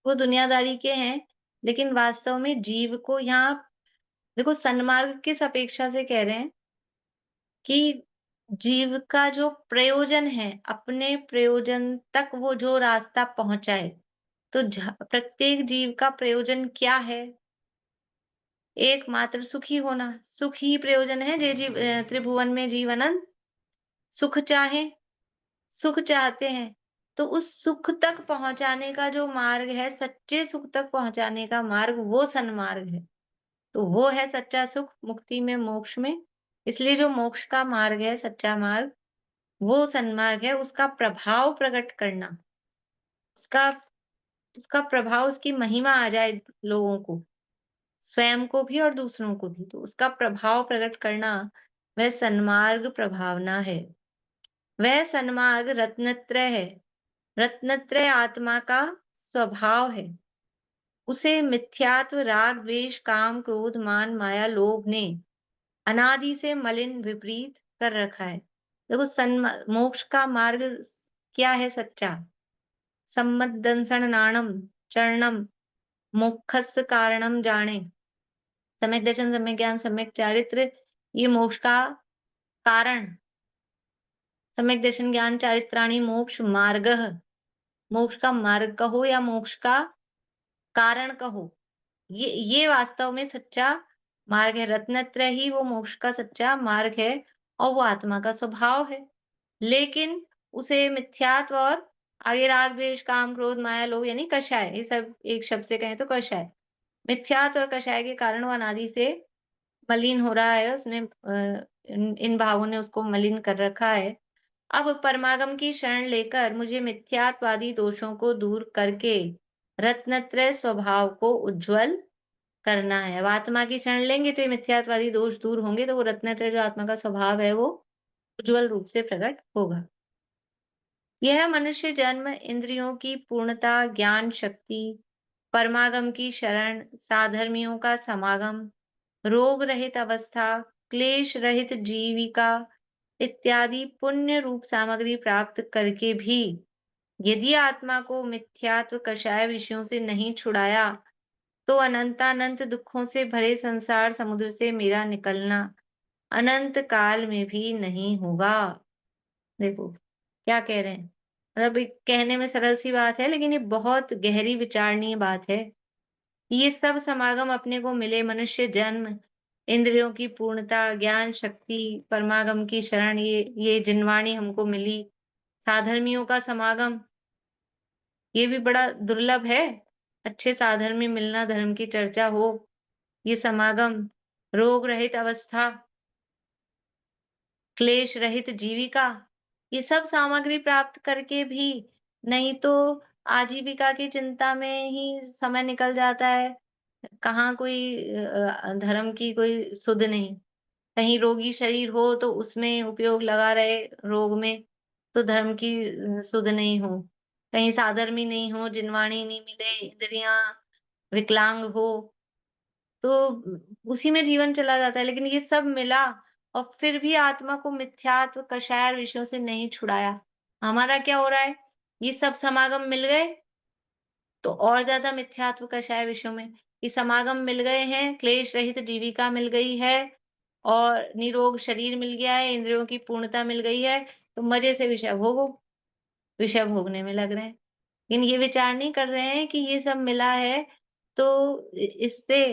वो दुनियादारी के हैं। लेकिन वास्तव में जीव को यहाँ देखो, सन्मार्ग किस अपेक्षा से कह रहे हैं कि जीव का जो प्रयोजन है, अपने प्रयोजन तक वो जो रास्ता पहुँचाए। तो प्रत्येक जीव का प्रयोजन क्या है? एकमात्र सुखी होना। सुख ही प्रयोजन है। जे जीव त्रिभुवन में जीव अनंत सुख चाहें, सुख चाहते हैं। तो उस सुख तक पहुँचाने का जो मार्ग है, सच्चे सुख तक पहुँचाने का मार्ग, वो सन्मार्ग है। तो वो है सच्चा सुख, मुक्ति में, मोक्ष में। इसलिए जो मोक्ष का मार्ग है, सच्चा मार्ग, वो सन्मार्ग है। उसका प्रभाव प्रकट करना, उसका उसका प्रभाव, उसकी महिमा आ जाए लोगों को, स्वयं को भी और दूसरों को भी। तो उसका प्रभाव प्रकट करना, वह सन्मार्ग प्रभावना है। वह सन्मार्ग रत्नत्रय है। रत्नत्रय आत्मा का स्वभाव है। उसे मिथ्यात्व, राग, द्वेष, काम, क्रोध, मान, माया, लोभ ने अनादि से मलिन विपरीत कर रखा है। देखो, मोक्ष का मार्ग क्या है सच्चा? सम्मदंसनाणम चरणम मोक्षस्य कारणम जाने। सम्यक दर्शन, सम्यक ज्ञान, सम्यक चारित्र, ये मोक्ष का कारण। सम्यक दर्शन, ज्ञान, चारित्राणि मोक्ष मार्गः। मोक्ष का मार्ग कहो या मोक्ष का कारण कहो, ये वास्तव में सच्चा मार्ग है। रत्नत्रय ही वो मोक्ष का सच्चा मार्ग है, और वो आत्मा का स्वभाव है। लेकिन उसे मिथ्यात्व और आगे राग, द्वेष, काम, क्रोध, माया, लोभ यानी कषाय, ये सब एक शब्द से कहें तो कषाय। मिथ्यात्व और कषाय के कारण वो अनादि से मलिन हो रहा है, उसने इन भावों ने उसको मलिन कर रखा है। अब परमागम की शरण लेकर मुझे मिथ्यात्वादी दोषों को दूर करके रत्नत्रय स्वभाव को उज्ज्वल करना है। अब आत्मा की शरण लेंगे तो ये मिथ्यात्वादी दोष दूर होंगे, तो वो रत्नत्रय जो आत्मा का स्वभाव है वो उज्ज्वल रूप से प्रकट होगा। यह मनुष्य जन्म इंद्रियों की पूर्णता, ज्ञान शक्ति, परमागम की शरण, साधर्मियों का समागम, रोग रहित अवस्था, क्लेश रहित जीविका इत्यादि पुण्य रूप सामग्री प्राप्त करके भी यदि आत्मा को मिथ्यात्व कषाय विषयों से नहीं छुड़ाया, तो अनंतानंत दुखों से भरे संसार समुद्र से मेरा निकलना अनंत काल में भी नहीं होगा। देखो क्या कह रहे हैं, मतलब एक कहने में सरल सी बात है, लेकिन ये बहुत गहरी विचारणीय बात है। ये सब समागम अपने को मिले, मनुष्य जन्म, इंद्रियों की पूर्णता, ज्ञान शक्ति, परमागम की शरण, ये जिनवाणी हमको मिली, साधर्मियों का समागम, ये भी बड़ा दुर्लभ है। अच्छे साधर्मी मिलना, धर्म की चर्चा हो, ये समागम, रोग रहित अवस्था, क्लेश रहित जीविका, ये सब सामग्री प्राप्त करके भी नहीं तो आजीविका की चिंता में ही समय निकल जाता है। कहाँ कोई धर्म की कोई सुध नहीं। कहीं रोगी शरीर हो तो उसमें उपयोग लगा रहे रोग में, तो धर्म की सुध नहीं हो। कहीं साधर्मी नहीं हो, जिनवाणी नहीं मिले, इंद्रियाँ विकलांग हो, तो उसी में जीवन चला जाता है। लेकिन ये सब मिला और फिर भी आत्मा को मिथ्यात्व कषाय विषयों से नहीं छुड़ाया। हमारा क्या हो रहा है? ये सब समागम मिल गए तो और ज़्यादा मिथ्यात्व कषाय विषयों में। ये समागम मिल गए हैं, क्लेश रहित जीविका मिल गई है और निरोग शरीर मिल गया है, इंद्रियों की पूर्णता मिल गई है, तो मज़े से विषय भोगो, विषय भोगने में लग रहे हैं। लेकिन ये विचार नहीं कर रहे हैं कि ये सब मिला है, तो इससे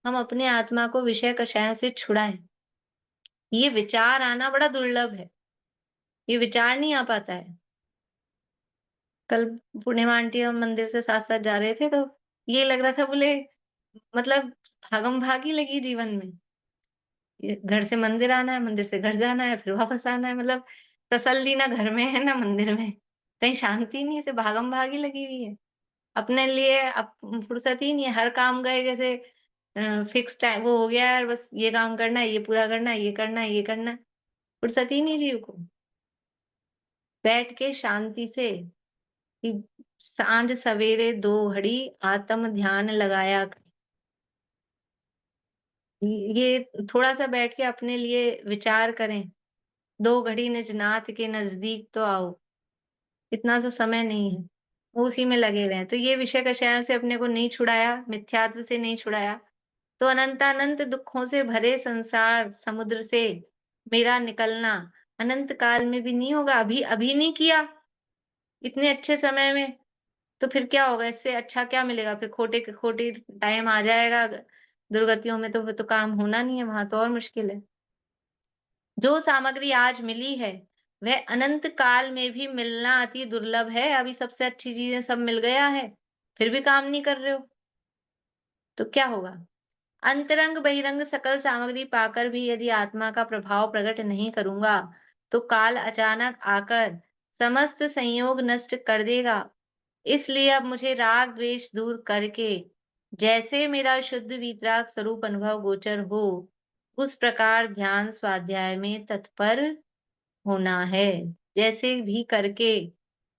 हम अपने आत्मा को विषय कषायों से छुड़ाएँ। ये विचार आना बड़ा दुर्लभ है। ये विचार नहीं आ पाता है। कल पूर्णिमा आंटी हम मंदिर से साथ-साथ जा रहे थे, तो ये लग रहा था, बोले मतलब भागम-भाग ही लगी जीवन में। ये घर से मंदिर आना है, मंदिर से घर जाना है, फिर वापस आना है, मतलब तसल्ली ना घर में है ना मंदिर में। कहीं शांति नहीं है, सिर्फ़ भागम-भाग ही लगी हुई है। अपने लिए फुर्सत ही नहीं है, हर काम गए जैसे फिक्स टाइम वो हो गया है, बस ये काम करना है, ये पूरा करना है, ये करना है, ये करना है। फुर्सत ही नहीं जीव को। बैठ के शांति से कि साँझ सवेरे 2 घड़ी आत्म ध्यान लगाया ये थोड़ा-सा बैठ के अपने लिए विचार करें। 2 घड़ी निज नाथ के नज़दीक तो आओ। इतना सा समय नहीं है। वो उसी में लगे रहें। तो ये विषय कषायों से अपने को नहीं छुड़ाया, मिथ्यात्व से नहीं छुड़ाया, तो अनंतानंत दुखों से भरे संसार समुद्र से मेरा निकलना अनंत काल में भी नहीं होगा। अभी अभी नहीं किया, इतने अच्छे समय में, तो फिर क्या होगा? इससे अच्छा क्या मिलेगा? फिर खोटी टाइम आ जाएगा दुर्गतियों में, तो फिर तो काम होना नहीं है, वहाँ तो और मुश्किल है। जो सामग्री आज मिली है, वह अनंत काल में भी मिलना अति दुर्लभ है। अभी सबसे अच्छी चीज़ें सब मिल गया है, फिर भी काम नहीं कर रहे हो, तो क्या होगा? अंतरंग बहिरंग सकल सामग्री पाकर भी यदि आत्मा का प्रभाव प्रकट नहीं करूँगा, तो काल अचानक आकर समस्त संयोग नष्ट कर देगा। इसलिए अब मुझे राग द्वेष दूर करके जैसे मेरा शुद्ध वीतराग स्वरूप अनुभव गोचर हो, उस प्रकार ध्यान स्वाध्याय में तत्पर होना है। जैसे भी करके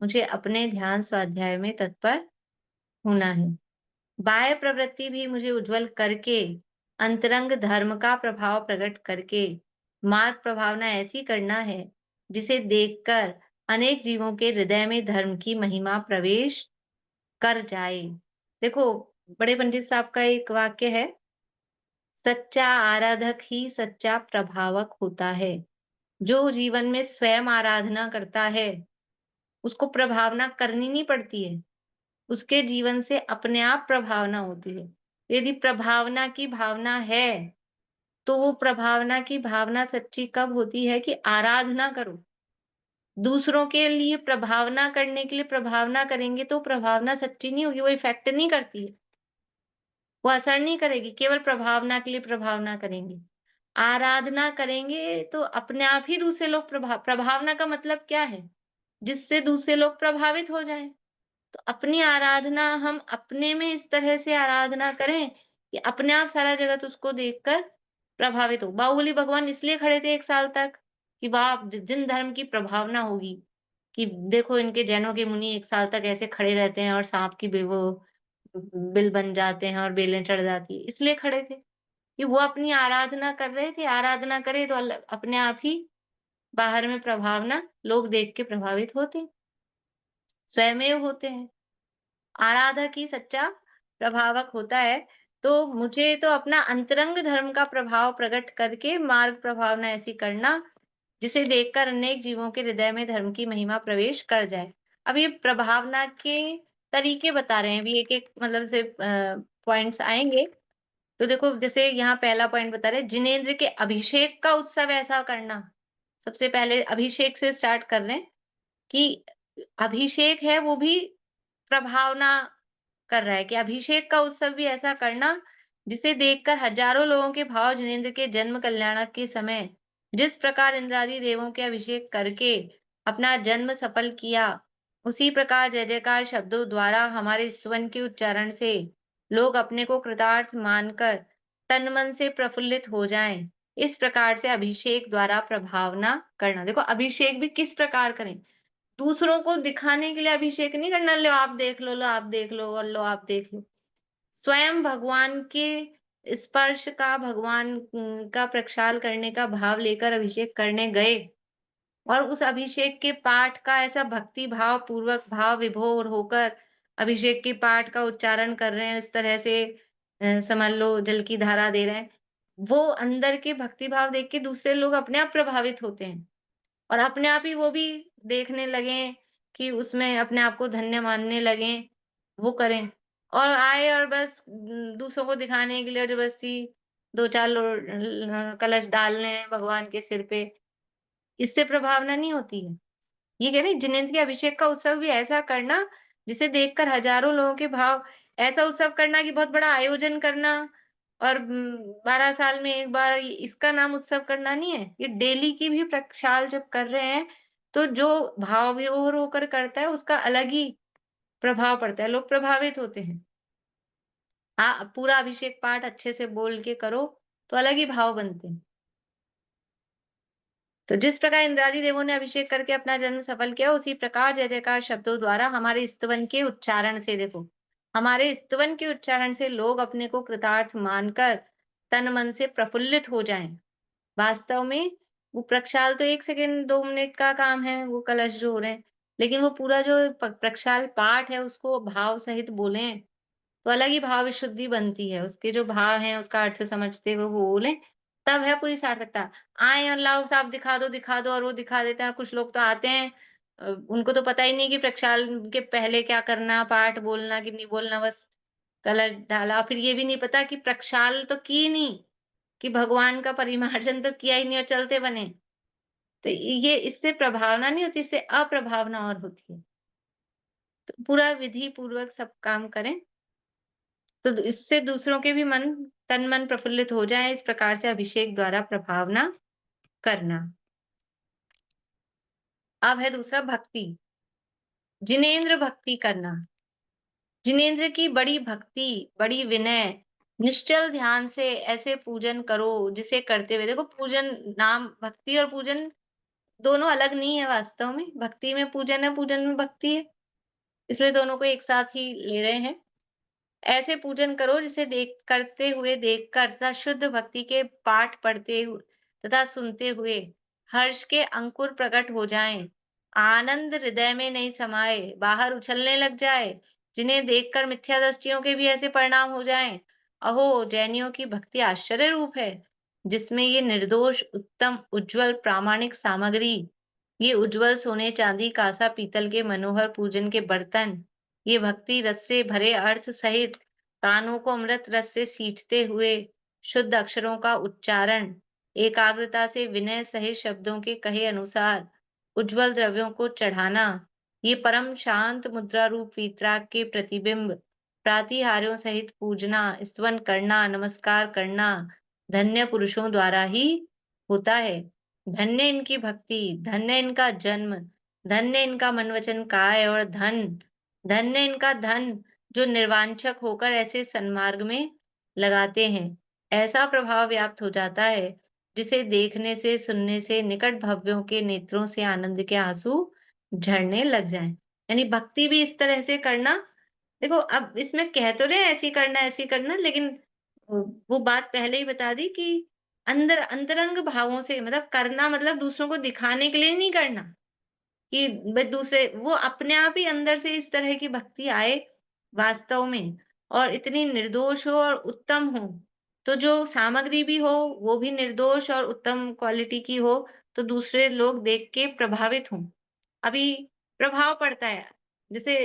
मुझे अपने ध्यान स्वाध्याय में तत्पर होना है। बाह्य प्रवृत्ति भी मुझे उज्ज्वल करके अंतरंग धर्म का प्रभाव प्रकट करके मार्ग प्रभावना ऐसी करना है, जिसे देखकर अनेक जीवों के हृदय में धर्म की महिमा प्रवेश कर जाए। देखो, बड़े पंडित साहब का एक वाक्य है, सच्चा आराधक ही सच्चा प्रभावक होता है। जो जीवन में स्वयं आराधना करता है, उसको प्रभावना करनी नहीं पड़ती है। उसके जीवन से अपने आप प्रभावना होती है। यदि प्रभावना की भावना है, तो वो प्रभावना की भावना सच्ची कब होती है कि आराधना करो। दूसरों के लिए प्रभावना करने के लिए प्रभावना करेंगे तो प्रभावना सच्ची नहीं होगी, वो इफ़ेक्ट नहीं करती है। वो असर नहीं करेगी, केवल प्रभावना के लिए प्रभावना करेंगे। आराधना करेंगे तो अपने आप ही दूसरे लोग प्रभावना का मतलब क्या है? जिससे दूसरे लोग प्रभावित हो जाएँ। तो अपनी आराधना हम अपने में इस तरह से आराधना करें कि अपने आप सारा जगत उसको देखकर प्रभावित हो। बाहुबली भगवान इसलिए खड़े थे 1 साल तक कि वाह! जिन धर्म की प्रभावना होगी कि देखो इनके जैनों के मुनि 1 साल तक ऐसे खड़े रहते हैं और साँप की वो बिल बन जाते हैं और बेलें चढ़ जाती है। इसलिए खड़े थे कि वो अपनी आराधना कर रहे थे। आराधना करें तो अपने आप ही बाहर में प्रभावना लोग देख के प्रभावित होते हैं, स्वयमेव होते हैं। आराधक ही सच्चा प्रभावक होता है। तो मुझे तो अपना अंतरंग धर्म का प्रभाव प्रकट करके मार्ग प्रभावना ऐसी करना, जिसे देखकर अनेक जीवों के हृदय में धर्म की महिमा प्रवेश कर जाए। अब ये प्रभावना के तरीके बता रहे हैं, अभी एक-एक मतलब से पॉइंट्स आएँगे। तो देखो जैसे यहाँ पहला पॉइंट बता रहे हैं, जिनेंद्र के अभिषेक का उत्सव ऐसा करना। सबसे पहले अभिषेक से स्टार्ट कर रहे हैं कि अभिषेक है वो भी प्रभावना कर रहा है कि अभिषेक का उत्सव भी ऐसा करना जिसे देखकर हजारों लोगों के भाव जिनेंद्र के जन्म कल्याणक के समय जिस प्रकार इंद्रादि देवों के अभिषेक करके अपना जन्म सफल किया, उसी प्रकार जय जयकार शब्दों द्वारा हमारे स्तवन के उच्चारण से लोग अपने को कृतार्थ मानकर तन मन से प्रफुल्लित हो जाएं। इस प्रकार से अभिषेक द्वारा प्रभावना करना। देखो अभिषेक भी किस प्रकार करें, दूसरों को दिखाने के लिए अभिषेक नहीं करना, लो आप देख लो आप देख लो और लो आप देख लो। स्वयं भगवान के स्पर्श का, भगवान का प्रक्षाल करने का भाव लेकर अभिषेक करने गए और उस अभिषेक के पाठ का ऐसा भक्ति भाव पूर्वक भाव विभोर होकर अभिषेक के पाठ का उच्चारण कर रहे हैं, इस तरह से समझ लो जल की धारा दे रहे हैं। वो अंदर के भक्ति भाव देख के दूसरे लोग अपने आप प्रभावित होते हैं। और अपने आप ही वो भी देखने लगें कि उसमें अपने आप को धन्य मानने लगें, वो करें। और आए और बस दूसरों को दिखाने के लिए ज़बरदस्ती 2-4 कलश डाल लें भगवान के सिर पे, इससे प्रभावना नहीं होती है। ये कह रहे हैं जिनेंद्र के अभिषेक का उत्सव भी ऐसा करना, जिसे देखकर हज़ारों लोगों के भाव, ऐसा उत्सव करना कि बहुत बड़ा आयोजन करना और 12 साल में 1 बार इसका नाम उत्सव करना नहीं है। ये डेली की भी प्रक्षाल जब कर रहे हैं, तो जो भाव विभोर होकर करता है उसका अलग ही प्रभाव पड़ता है, लोग प्रभावित होते हैं। पूरा अभिषेक पाठ अच्छे से बोल के करो, तो अलग ही भाव बनते हैं। तो जिस प्रकार इंद्रादि देवों ने अभिषेक करके अपना जन्म सफल किया, उसी प्रकार जय जयकार शब्दों द्वारा हमारे स्तवन के उच्चारण से देखो, हमारे स्तवन के उच्चारण से लोग अपने को कृतार्थ मानकर तन मन से प्रफुल्लित हो जाएं। वास्तव में वो प्रक्षाल तो 1 सेकंड 2 मिनट का काम है, वो कलश जो हो रहे हैं, लेकिन वो पूरा जो प्रक्षाल पाठ है उसको भाव सहित बोलें तो अलग ही भाव विशुद्धि बनती है। उसके जो भाव हैं, उसका अर्थ समझते हुए वो बोलें, तब है पूरी सार्थकता। आएँ और लाओ साहब दिखा दो और वो दिखा देते हैं और कुछ लोग तो आते हैं उनको तो पता ही नहीं कि प्रक्षाल के पहले क्या करना, पाठ बोलना कि नहीं बोलना, बस कलश डाला। फिर ये भी नहीं पता कि प्रक्षाल तो की नहीं, कि भगवान का परिमार्जन तो किया ही नहीं और चलते बने। तो ये इससे प्रभावना नहीं होती, इससे अप्रभावना और होती है। तो पूरा विधि पूर्वक सब काम करें। तो इससे दूसरों के भी तन मन प्रफुल्लित हो जाए, इस प्रकार से अभिषेक द्वारा प्रभावना करना। अब है दूसरा भक्ति, जिनेंद्र भक्ति करना। जिनेंद्र की बड़ी भक्ति, बड़ी विनय, निश्चल ध्यान से ऐसे पूजन करो जिसे करते हुए देखो पूजन, नाम भक्ति और पूजन दोनों अलग नहीं है वास्तव में। भक्ति में पूजन है, पूजन में भक्ति है। इसलिए दोनों को एक साथ ही ले रहे हैं। ऐसे पूजन करो जिसे करते हुए देखकर तथा शुद्ध भक्ति के पाठ पढ़ते तथा सुनते हुए हर्ष के अंकुर प्रकट हो जाएं, आनंद हृदय में नहीं समाये, बाहर उछलने लग जाए, जिन्हें देखकर मिथ्या दृष्टियों के भी ऐसे परिणाम हो जाएं। अहो जैनियों की भक्ति आश्चर्य रूप है, जिसमें ये निर्दोष उत्तम उज्जवल प्रामाणिक सामग्री, ये उज्जवल सोने चांदी कांसा पीतल के मनोहर पूजन के बर्तन, ये भक्ति रस से भरे अर्थ सहित कानों को अमृत रस से सींचते हुए शुद्ध अक्षरों का उच्चारण, एकाग्रता से विनय सहित शब्दों के कहे अनुसार उज्जवल द्रव्यों को चढ़ाना, ये परम शांत मुद्रा रूप वीतराग के प्रतिबिंब प्रातिहार्यों सहित पूजना, स्तवन करना, नमस्कार करना, धन्य पुरुषों द्वारा ही होता है। धन्य इनकी भक्ति, धन्य इनका जन्म, धन्य इनका मन वचन काय और धन्य इनका धन जो निर्वांछक होकर ऐसे सन्मार्ग में लगाते हैं। ऐसा प्रभाव व्याप्त हो जाता है जिसे देखने से, सुनने से निकट भव्यों के नेत्रों से आनंद के आंसू झरने लग जाएं। यानी भक्ति भी इस तरह से करना। देखो अब इसमें कह तो रहे हैं ऐसी करना, लेकिन वो बात पहले ही बता दी कि अंतरंग भावों से, मतलब करना मतलब दूसरों को दिखाने के लिए नहीं करना कि भाई दूसरे, वो अपने आप ही अंदर से इस तरह की भक्ति आए वास्तव में, और इतनी निर्दोष हो और उत्तम हो। तो जो सामग्री भी हो वो भी निर्दोष और उत्तम क्वालिटी की हो, तो दूसरे लोग देख के प्रभावित हों। अभी प्रभाव पड़ता है। जैसे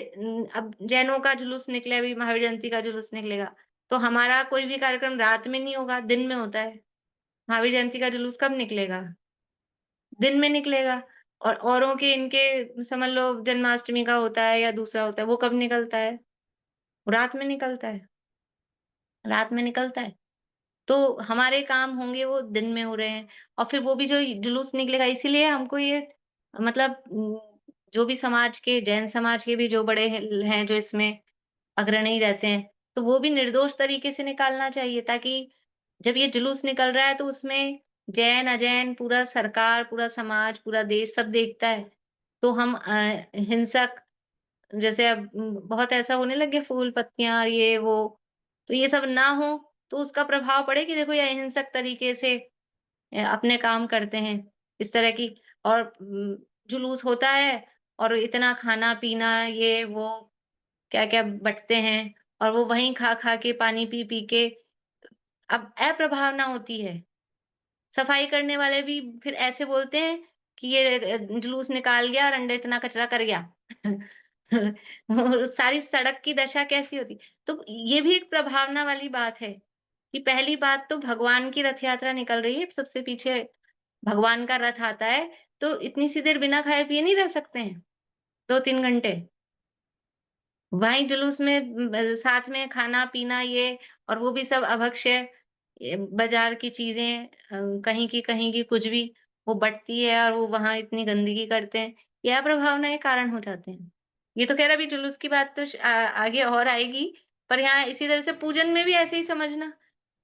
अब जैनों का जुलूस निकले, अभी महावीर जयंती का जुलूस निकलेगा, तो हमारा कोई भी कार्यक्रम रात में नहीं होगा, दिन में होता है। महावीर जयंती का जुलूस कब निकलेगा? दिन में निकलेगा। और औरों के, इनके समझ लो जन्माष्टमी का होता है या दूसरा होता है, वो कब निकलता है? रात में निकलता है, रात में निकलता है। तो हमारे काम होंगे वो दिन में हो रहे हैं, और फिर वो भी जो जुलूस निकलेगा, इसीलिए हमको ये, मतलब जो भी समाज के, जैन समाज के भी जो बड़े हैं जो इसमें अग्रणी रहते हैं, तो वो भी निर्दोष तरीके से निकालना चाहिए, ताकि जब ये जुलूस निकल रहा है तो उसमें जैन, अजैन, पूरा सरकार, पूरा समाज, पूरा देश सब देखता है। तो हम हिंसक, जैसे अब बहुत ऐसा होने लगे फूल, पत्तियाँ, ये वो, तो ये सब ना हो, तो उसका प्रभाव पड़े कि देखो ये अहिंसक तरीके से अपने काम करते हैं, इस तरह की। और जुलूस होता है और इतना खाना-पीना, ये वो क्या-क्या बँटते हैं, और वो वहीं खा-खा के, पानी पी-पी के अब अप्रभावना होती है। सफाई करने वाले भी फिर ऐसे बोलते हैं कि ये जुलूस निकाल गया और अंडे इतना कचरा कर गया। और सारी सड़क की दशा कैसी होती। तो ये भी एक प्रभावना वाली बात है कि पहली बात तो भगवान की रथ यात्रा निकल रही है, सबसे पीछे भगवान का रथ आता है, तो इतनी सी देर बिना खाए-पिए नहीं रह सकते हैं, 2-3 घंटे। वहीं जुलूस में साथ में खाना-पीना ये, और वो भी सब अभक्ष्य, बाज़ार की चीज़ें, कहीं की कुछ भी वो बँटती है और वो वहाँ इतनी गंदगी करते हैं। ये अप्रभावना के कारण हो जाते हैं। ये तो ख़ैर अभी जुलूस की बात तो आगे और आएगी, पर यहाँ इसी तरह से पूजन में भी ऐसे ही समझना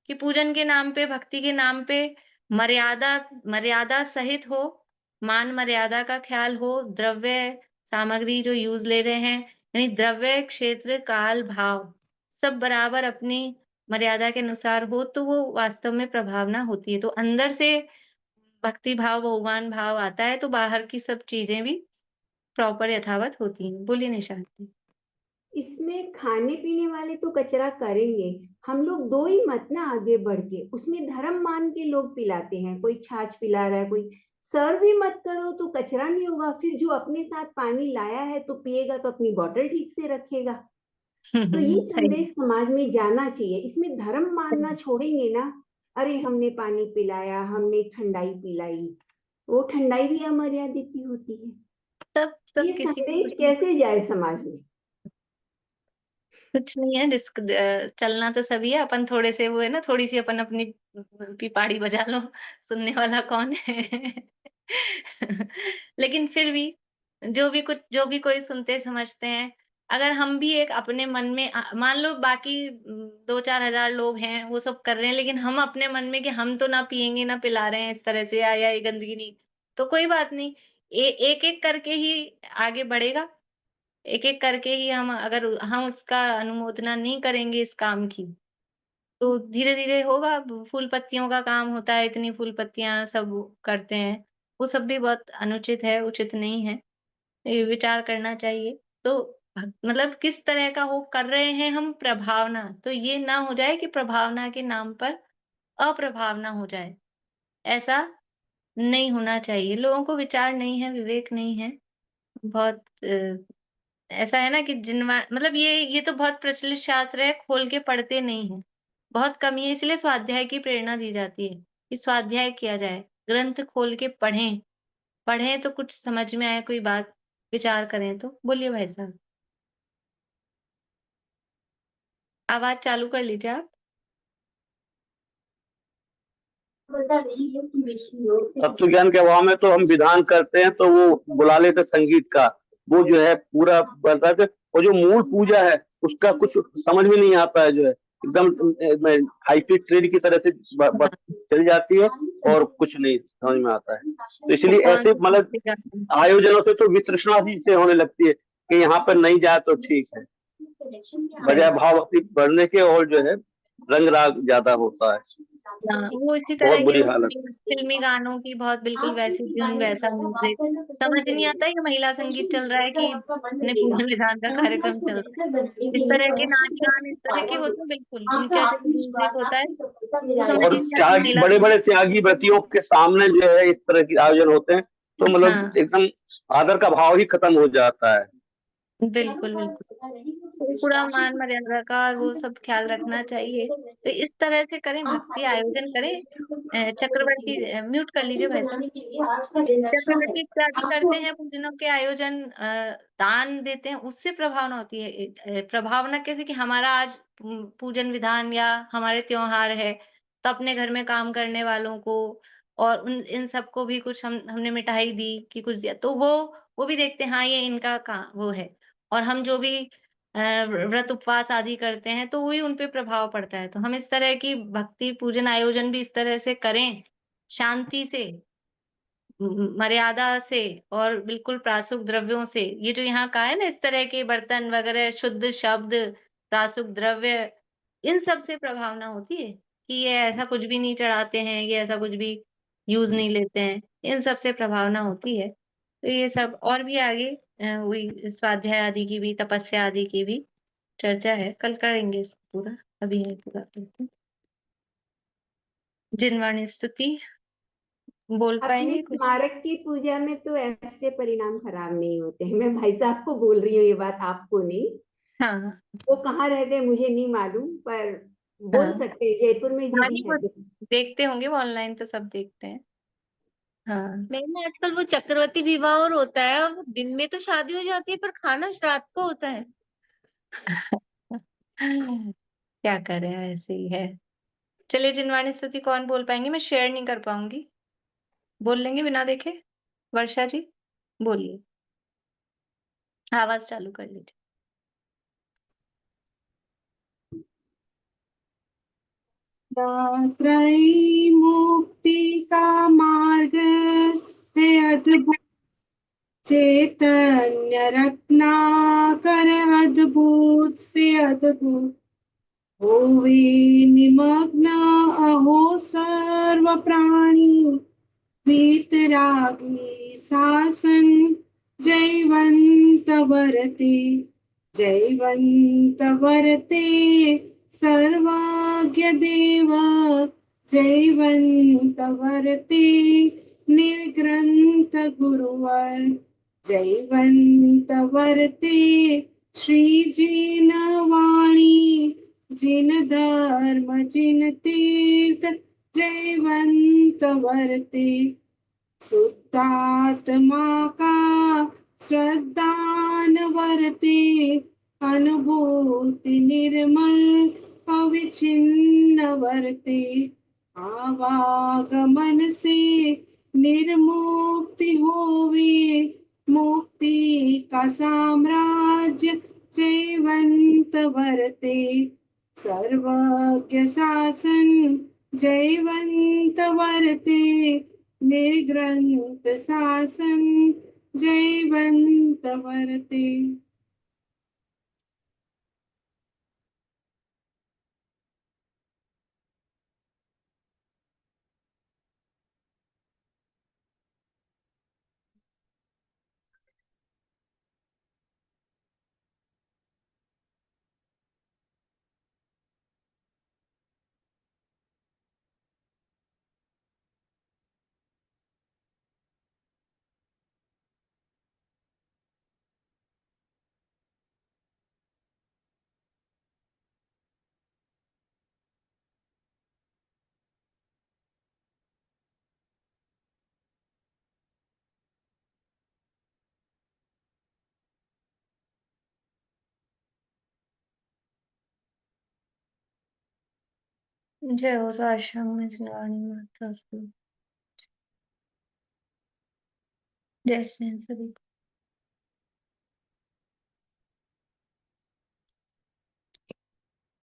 कि पूजन के नाम पे, भक्ति के नाम पे मर्यादा मर्यादा सहित हो, मान-मर्यादा का ख़्याल हो, द्रव्य सामग्री जो यूज़ ले रहे हैं, यानी द्रव्य, क्षेत्र, काल, भाव सब बराबर अपनी मर्यादा के अनुसार हो, तो वो वास्तव में प्रभावना होती है। तो अंदर से भक्ति भाव, भगवान भाव आता है, तो बाहर की सब चीज़ें भी प्रॉपर यथावत होती हैं। बोलिए निशांत जी। इसमें खाने पीने वाले तो कचरा करेंगे, हम लोग दो ही मत ना आगे बढ़ के, उसमें धर्म मान के लोग पिलाते हैं, कोई छाछ पिला रहा है, कोई सर्व ही मत करो तो कचरा नहीं होगा। फिर जो अपने साथ पानी लाया है तो पिएगा तो अपनी बोतल ठीक से रखेगा। तो ये सही संदेश समाज में जाना चाहिए। इसमें धर्म मानना सही। छोड़ेंगे ना, अरे हमने पानी पिलाया, हमने ठंडाई पिलाई, वो ठंडाई भी अमर्यादित ही होती है। सब सब ये किसी को संदेश कैसे जाए समाज में? कुछ नहीं है, चलना तो सभी है, अपन थोड़े से वो है ना, थोड़ी-सी अपन अपनी पिपाड़ी बजा लो, सुनने वाला कौन है? लेकिन फिर भी जो भी कोई सुनते समझते हैं, अगर हम भी एक अपने मन में मान लो बाकी 2-4 हज़ार लोग हैं, वो सब कर रहे हैं, लेकिन हम अपने मन में कि हम तो ना पिएँगे, ना पिला रहे हैं इस तरह से, या ये गंदगी नहीं, तो कोई बात नहीं। एक-एक करके ही आगे बढ़ेगा। एक-एक करके ही हम, अगर हम उसका अनुमोदना नहीं करेंगे इस काम की, तो धीरे-धीरे होगा। अब फूल पत्तियों का काम होता है, इतनी फूल पत्तियाँ सब करते हैं, वो सब भी बहुत अनुचित है, उचित नहीं है। ये विचार करना चाहिए। तो मतलब किस तरह का वो कर रहे हैं हम, प्रभावना, तो ये ना हो जाए कि प्रभावना के नाम पर अप्रभावना हो जाए, ऐसा नहीं होना चाहिए। लोगों को विचार नहीं है, विवेक नहीं है, बहुत ऐसा है ना कि जिनवा मतलब ये तो बहुत प्रचलित शास्त्र है, खोल के पढ़ते नहीं हैं। बहुत कम ही है, इसलिए स्वाध्याय की प्रेरणा दी जाती है, कि स्वाध्याय किया जाए, ग्रंथ खोल के पढ़ें। पढ़ें तो कुछ समझ में आए, कोई बात विचार करें तो। बोलिए भाई साहब। आवाज़ चालू कर लीजिए आप। तत्व ज्ञान के अभाव में तो हम विधान करते हैं तो वो बुला लेते संगीत का, वो जो है पूरा बताते, और जो मूल पूजा है उसका कुछ समझ में नहीं आता है, जो है एकदम हाईटेक ट्रेड की तरह से चली जाती है और कुछ नहीं समझ में आता है। तो इसलिए कौन ऐसे सी मतलब भक्ति गाने? आयोजनों से तो वितृष्णा सी से होने लगती है कि यहाँ पर नहीं जाए तो ठीक है, बजाय भाव भक्ति बढ़ने के और जो है रंग राग ज्यादा होता है। हाँ, वो इसी तरह बहुत के बुरी वो हालत। फिल्मी गानों की बहुत बिल्कुल वैसी धुन वैसा म्यूजिक, समझ नहीं आता है कि महिला संगीत चल रहा है कि अपने पूजन विधान का कार्यक्रम चल रहा है। इस तरह के नाच गान इस तरह के होते हैं, बिल्कुल उनका जो म्यूजिक होता है वो समझ और ही नहीं आता त्यागी, महिला बड़े बड़े संगीत। त्यागी व्रतियों के सामने जो है इस तरह के आयोजन होते हैं तो मतलब हाँ, एकदम आदर का भाव ही खत्म हो जाता है। बिल्कुल, बिल्कुल। तो पूरा मान मर्यादा का और वो सब ख्याल रखना चाहिए। तो इस तरह से करें, भक्ति आयोजन करें। चक्रवर्ती म्यूट कर लीजिए भाई साहब। चक्रवर्ती इत्यादि करते हैं पूजनों के आयोजन, दान देते हैं, उससे प्रभावना होती है। प्रभावना कैसे कि हमारा आज पूजन विधान या हमारे त्योहार है, तो अपने घर में काम करने वालों को और उन इन सबको भी कुछ हमने मिठाई दी कि कुछ दिया, तो वो भी देखते हैं, हाँ, ये इनका वो है। और हम जो भी व्रत उपवास आदि करते हैं, तो वही उन पे प्रभाव पड़ता है। तो हम इस तरह की भक्ति पूजन आयोजन भी इस तरह से करें, शांति से, मर्यादा से और बिल्कुल प्रासुक द्रव्यों से। ये जो यहाँ कहा है ना, इस तरह के बर्तन वगैरह, शुद्ध शब्द, प्रासुक द्रव्य, इन सब से प्रभावना होती है कि ये ऐसा कुछ भी नहीं चढ़ाते हैं, ये ऐसा कुछ भी यूज़ नहीं लेते हैं। इन सब से प्रभावना होती है। तो ये सब और भी आगे वही स्वाध्याय आदि की भी, तपस्या आदि की भी चर्चा है। कल करेंगे इसको पूरा, अभी नहीं पूरा करते। जिनवाणी स्तुति बोल अपने पाएँगे कुछ? स्मारक की पूजा में तो ऐसे परिणाम खराब नहीं होते हैं। मैं भाई साहब को बोल रही हूँ ये बात, आपको नहीं। हाँ, हाँ। वो कहाँ रहते हैं मुझे नहीं मालूम, पर बोल हाँ। सकते हैं जयपुर में जो हाँ, भी नहीं, है। वो देखते होंगे, वो ऑनलाइन तो सब देखते हैं। हाँ। मैम आजकल वो चक्रवर्ती विवाह और होता है और दिन में तो शादी हो जाती है पर खाना रात को होता है। क्या करें, ऐसे ही है। चलिए, जिनवाणी स्तुति कौन बोल पाएँगे? मैं शेयर नहीं कर पाऊँगी। बोल लेंगे बिना देखे? वर्षा जी, बोलिए। आवाज़ चालू कर लीजिए। त्रयी मुक्ति का मार्ग है अद्भुत, चैतन्य रत्नाकर अद्भुत से अद्भुत, होवे निमग्न अहो सर्व प्राणी, वीतरागी शासन जयवंत वरते, जयवंत वरते सर्वज्ञ देव, जयवंत वरते निर्ग्रंथ गुरुवर, जयवंत वरते श्री जिन वाणी, जिन धर्म जिन तीर्थ, जयवंत वरते शुद्धात्मा का श्रद्धान वरते, अनुभूति निर्मल अविच्छिन्न वरते, आवागमन से निर्मुक्ति होवे, मुक्ति का साम्राज्य जयवंत वरते, सर्वज्ञ शासन जयवंत वरते, निर्ग्रंथ शासन जयवंत वरते। जय हो तो आश्रम में रानी माता की। जय श्री सभी।